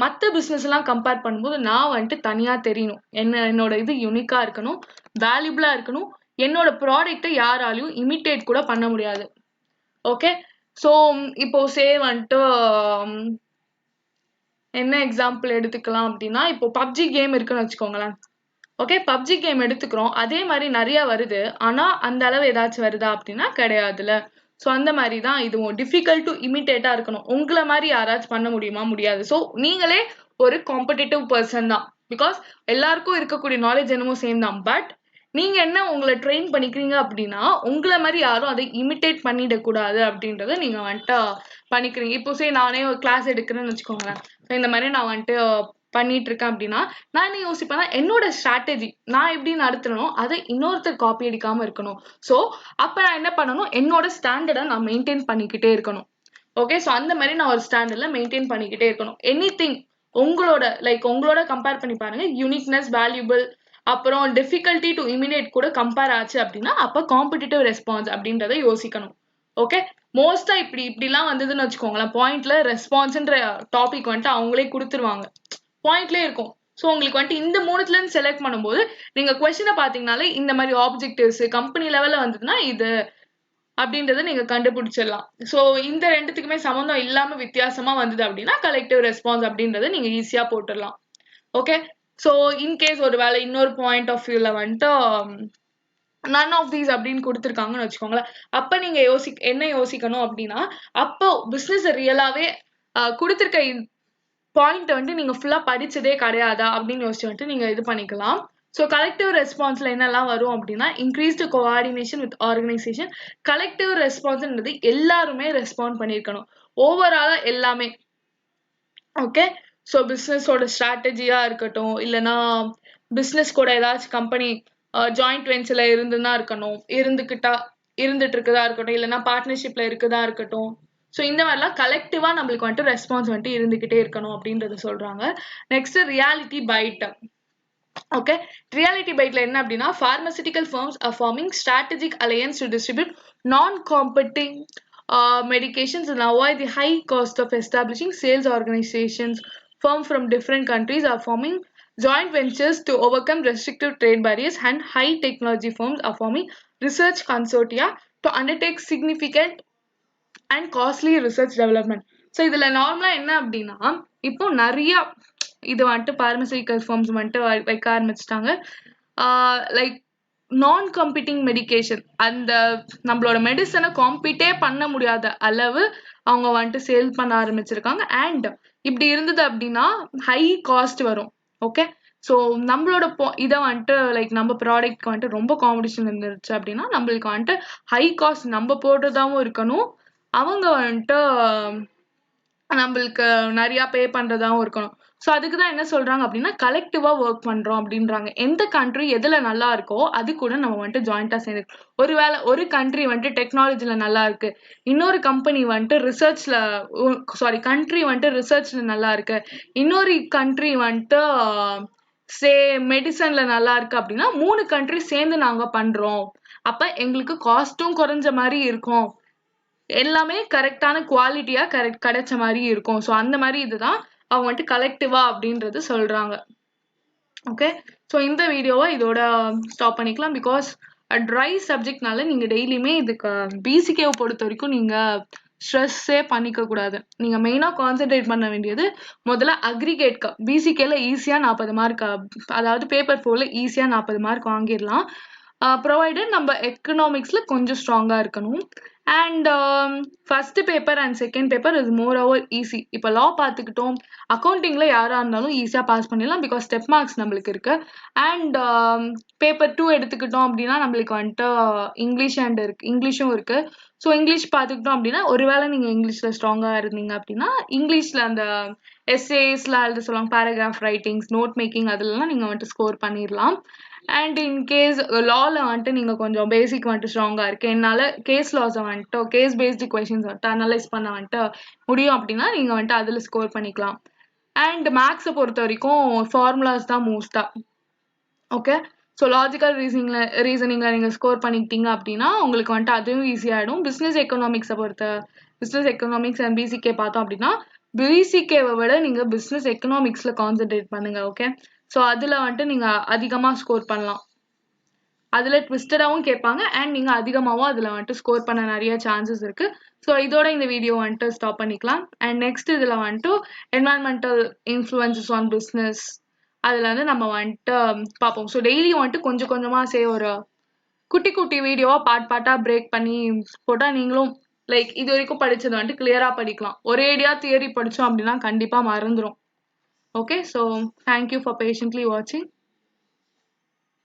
மற்ற பிஸ்னஸ் எல்லாம் கம்பேர் பண்ணும்போது நான் வந்துட்டு தனியா தெரியணும், என்னோட இது யூனிக்கா இருக்கணும், வேல்யூபிளா இருக்கணும், என்னோட ப்ராடக்ட்டை யாராலையும் இமிட்டேட் கூட பண்ண முடியாது. ஓகே, ஸோ இப்போ வந்துட்டு என்ன எக்ஸாம்பிள் எடுத்துக்கலாம் அப்படின்னா, இப்போ பப்ஜி கேம் இருக்குன்னு வச்சுக்கோங்களேன். ஓகே, பப்ஜி கேம் எடுத்துக்கிறோம், அதே மாதிரி நிறைய வருது, ஆனா அந்த அளவு ஏதாச்சும் வருதா அப்படின்னா கிடையாதுல. ஸோ அந்த மாதிரி தான் இதுவும் டிஃபிகல்ட் டு இமிட்டேட்டா இருக்கணும். உங்களை மாதிரி யாராச்சும் பண்ண முடியுமா? முடியாது. ஸோ நீங்களே ஒரு காம்படிட்டிவ் பர்சன் தான், பிகாஸ் எல்லாருக்கும் இருக்கக்கூடிய நாலேஜ் என்னமோ சேம் தான். பட் நீங்க என்ன உங்களை ட்ரெயின் பண்ணிக்கிறீங்க அப்படின்னா உங்களை மாதிரி யாரும் அதை இமிட்டேட் பண்ணிடக்கூடாது அப்படின்றத நீங்க வந்துட்டு பண்ணிக்கிறீங்க. இப்போ நானே ஒரு கிளாஸ் எடுக்கிறேன்னு வச்சுக்கோங்களேன். இந்த மாதிரி நான் வந்துட்டு பண்ணிட்டு இருக்கேன் அப்படின்னா நான் என்ன யோசிப்பேன்னா என்னோட ஸ்ட்ராட்டஜி நான் எப்படி நடத்தணும் அதை இன்னொருத்தர் காப்பி அடிக்காம இருக்கணும். ஸோ அப்ப நான் என்ன பண்ணணும், என்னோட ஸ்டாண்டர்டை நான் மெயின்டைன் பண்ணிக்கிட்டே இருக்கணும். ஓகே, ஸோ அந்த மாதிரி நான் ஒரு ஸ்டாண்டர்ட்ல மெயின்டைன் பண்ணிக்கிட்டே இருக்கணும். எனிதிங் உங்களோட கம்பேர் பண்ணி பாருங்க, யூனிக்னஸ், வேல்யூபிள், அப்புறம் டிஃபிகல்ட்டி டு இமிடியேட் கூட கம்பேர் ஆச்சு அப்படின்னா அப்ப காம்படிட்டிவ் ரெஸ்பான்ஸ் அப்படின்றத யோசிக்கணும். ஓகே, மோஸ்டா இப்படிலாம் வந்ததுன்னு வச்சுக்கோங்களேன், பாயிண்ட்ல ரெஸ்பான்ஸ்ன்ற டாபிக் வந்துட்டு அவங்களே கொடுத்துருவாங்க, பாயிண்ட்லேயே இருக்கும். ஸோ உங்களுக்கு வந்துட்டு இந்த மூணுத்துல இருந்து செலக்ட் பண்ணும்போது நீங்க கொஸ்டினை பாத்தீங்கன்னாலே இந்த மாதிரி ஆப்ஜெக்டிவ்ஸ் கம்பெனி லெவல்ல வந்ததுன்னா இது அப்படின்றத நீங்க கண்டுபிடிச்சிடலாம். ஸோ இந்த ரெண்டுத்துக்குமே சம்மந்தம் இல்லாம வித்தியாசமா வந்தது அப்படின்னா கலெக்டிவ் ரெஸ்பான்ஸ் அப்படின்றத நீங்க ஈஸியா போட்டுடலாம். ஓகே, ஸோ இன்கேஸ் ஒரு வேலை இன்னொரு பாயிண்ட் ஆஃப் வியூல வந்துட்டு நன் ஆஃப் தீஸ் அப்படின்னு கொடுத்துருக்காங்கன்னு வச்சுக்கோங்களேன், அப்ப நீங்க என்ன யோசிக்கணும் அப்படின்னா, அப்போ பிசினஸ் ரியலாவே கொடுத்துருக்க பாயிண்ட் வந்துட்டு நீங்க ஃபுல்லா படிச்சதே கிடையாதா அப்படின்னு யோசிச்சு வந்துட்டு நீங்க இது பண்ணிக்கலாம். ஸோ கலெக்டிவ் ரெஸ்பான்ஸ்ல என்னெல்லாம் வரும் அப்படின்னா increased coordination with organisation. Collective ரெஸ்பான்ஸ்ன்றது எல்லாருமே ரெஸ்பாண்ட் பண்ணியிருக்கணும், ஓவராலா எல்லாமே. ஓகே, ஸோ பிஸ்னஸோட ஸ்ட்ராட்டஜியா இருக்கட்டும், இல்லைன்னா பிஸ்னஸ் கூட ஏதாச்சும் கம்பெனி ஜாயிண்ட் வெஞ்சர்ல இருந்துட்டு இருக்குதா இருக்கட்டும், இல்லைன்னா பார்ட்னர்ஷிப்ல இருக்குதா இருக்கட்டும். ஸோ இந்த மாதிரிலாம் கலெக்டிவா நம்மளுக்கு வந்துட்டு ரெஸ்பான்ஸ் வந்துட்டு இருந்துகிட்டே இருக்கணும் அப்படின்றத சொல்றாங்க. Next reality bite. Okay, reality பைட்ல என்ன அப்படின்னா pharmaceutical firms are forming strategic alliance to distribute non-competing medications and avoid the high cost of establishing sales organizations. Firms from different countries are forming joint ventures to overcome restrictive trade barriers, and high technology firms are forming research consortia to undertake significant and costly research development. So இதுல நார்மலா என்ன அப்படின்னா இப்போ நிறைய இது வந்துட்டு pharmaceutical forms வந்துட்டு வைக்க ஆரம்பிச்சிட்டாங்க. லைக் நான் காம்பீட்டிங் மெடிகேஷன், அந்த நம்மளோட மெடிசனை காம்பீட்டே பண்ண முடியாத அளவு அவங்க வந்துட்டு சேல் பண்ண ஆரம்பிச்சிருக்காங்க. அண்ட் இப்படி இருந்தது அப்படின்னா ஹை காஸ்ட் வரும். ஓகே, ஸோ நம்மளோட இதை வந்துட்டு லைக் நம்ம ப்ராடக்ட்க்கு வந்துட்டு ரொம்ப காம்படிஷன் இருந்துருச்சு அப்படின்னா நம்மளுக்கு வந்துட்டு ஹை காஸ்ட் நம்ம போடுறதாவும் இருக்கணும், அவங்க வந்துட்டு நம்மளுக்கு நிறைய பே பண்றதாவும் இருக்கணும். ஸோ அதுக்கு தான் என்ன சொல்றாங்க அப்படின்னா கலெக்டிவா ஒர்க் பண்றோம் அப்படின்றாங்க. எந்த கண்ட்ரி எதுல நல்லா இருக்கோ அது கூட நம்ம வந்துட்டு ஜாயிண்டா சேர்ந்து, ஒருவேளை ஒரு கண்ட்ரி வந்துட்டு டெக்னாலஜில நல்லா இருக்கு, இன்னொரு கம்பெனி வந்துட்டு கண்ட்ரி வந்துட்டு ரிசர்ச்ல நல்லா இருக்கு, இன்னொரு கண்ட்ரி வந்துட்டு மெடிசன்ல நல்லா இருக்கு அப்படின்னா 3 கண்ட்ரி சேர்ந்து நாங்க பண்றோம், அப்ப எங்களுக்கு காஸ்டும் குறைஞ்ச மாதிரி இருக்கும் எல்லாமே கரெக்டான குவாலிட்டியா கிடைச்ச மாதிரி இருக்கும். ஸோ அந்த மாதிரி இதுதான் அவங்க வந்துட்டு கலெக்டிவா அப்படின்றது சொல்றாங்க. ஓகே, ஸோ இந்த வீடியோவை இதோட ஸ்டாப் பண்ணிக்கலாம். பிகாஸ் ட்ரை சப்ஜெக்ட்னால நீங்கள் டெய்லியுமே இதுக்கு பிசிகேவை பொறுத்த வரைக்கும் நீங்கள் ஸ்ட்ரெஸ்ஸே பண்ணிக்க கூடாது. நீங்கள் மெயினாக கான்சென்ட்ரேட் பண்ண வேண்டியது முதல்ல அக்ரிகேட்க்கு. பிசிகேல ஈஸியாக 40 மார்க், அதாவது பேப்பர் 4ல ஈஸியாக 40 மார்க் வாங்கிடலாம். ப்ரொவைடட் நம்ம எக்கனாமிக்ஸில் கொஞ்சம் ஸ்ட்ராங்காக இருக்கணும். And first paper and second paper is more over easy. இப்போ லா பார்த்துக்கிட்டோம், அக்கௌண்டிங்கில் யாராக இருந்தாலும் ஈஸியாக பாஸ் பண்ணிடலாம் பிகாஸ் ஸ்டெப் மார்க்ஸ் நம்மளுக்கு இருக்கு. அண்ட் பேப்பர் 2 எடுத்துக்கிட்டோம் அப்படின்னா நம்மளுக்கு வந்துட்டு இங்கிலீஷும் இருக்கு. ஸோ இங்கிலீஷ் பார்த்துக்கிட்டோம் அப்படின்னா ஒருவேளை நீங்கள் இங்கிலீஷில் ஸ்ட்ராங்காக இருந்தீங்க அப்படின்னா இங்கிலீஷில் அந்த எஸ்ஏஸ்லாம் எழுத சொல்லுவாங்க, பேராகிராஃப் ரைட்டிங்ஸ், நோட் மேக்கிங், அதுலலாம் நீங்கள் வந்துட்டு ஸ்கோர் பண்ணிடலாம். அண்ட் இன்கேஸ் லாவில் வந்துட்டு நீங்கள் கொஞ்சம் பேசிக் வந்துட்டு ஸ்ட்ராங்காக இருக்கு, என்னால் கேஸ் லாஸை வந்துட்டு கேஸ் பேஸ்டு கொஷின்ஸ் வந்துட்டு அனலைஸ் பண்ண வந்துட்டு முடியும் அப்படின்னா நீங்கள் வந்துட்டு அதில் ஸ்கோர் பண்ணிக்கலாம். அண்ட் மேக்ஸை பொறுத்த வரைக்கும் ஃபார்முலாஸ் தான் மோஸ்ட்டாக. ஓகே, ஸோ லாஜிக்கல் ரீசனிங்கில் நீங்கள் ஸ்கோர் பண்ணிக்கிட்டீங்க அப்படின்னா உங்களுக்கு வந்துட்டு அதுவும் ஈஸியாகிடும். பிஸ்னஸ் எக்கனாமிக்ஸ் அண்ட் பிசிகே பார்த்தோம் அப்படின்னா பிசிகேவை விட நீங்கள் பிஸ்னஸ் எக்கனாமிக்ஸில் கான்சென்ட்ரேட் பண்ணுங்க. ஓகே, ஸோ அதில் வந்துட்டு நீங்கள் அதிகமாக ஸ்கோர் பண்ணலாம். அதில் ட்விஸ்டடாகவும் கேட்பாங்க அண்ட் நீங்கள் அதிகமாகவும் அதில் வந்துட்டு ஸ்கோர் பண்ண நிறைய சான்சஸ் இருக்குது. ஸோ இதோட இந்த வீடியோ வந்துட்டு ஸ்டாப் பண்ணிக்கலாம். அண்ட் நெக்ஸ்ட் இதில் வந்துட்டு என்வாயன்மெண்டல் இன்ஃப்ளூயன்சஸ் ஆன் பிஸ்னஸ் அதில் வந்து நம்ம வந்துட்டு பார்ப்போம். ஸோ டெய்லியும் வந்துட்டு கொஞ்சம் கொஞ்சமாக ஒரு குட்டி குட்டி வீடியோவாக பார்ட்டாக பிரேக் பண்ணி போட்டால் நீங்களும் லைக் இது வரைக்கும் படித்தது வந்துட்டு கிளியராக படிக்கலாம். ஒரேடியாக தியரி படித்தோம் அப்படின்னா கண்டிப்பாக மறந்துடும். Okay, so thank you for patiently வாட்சிங்.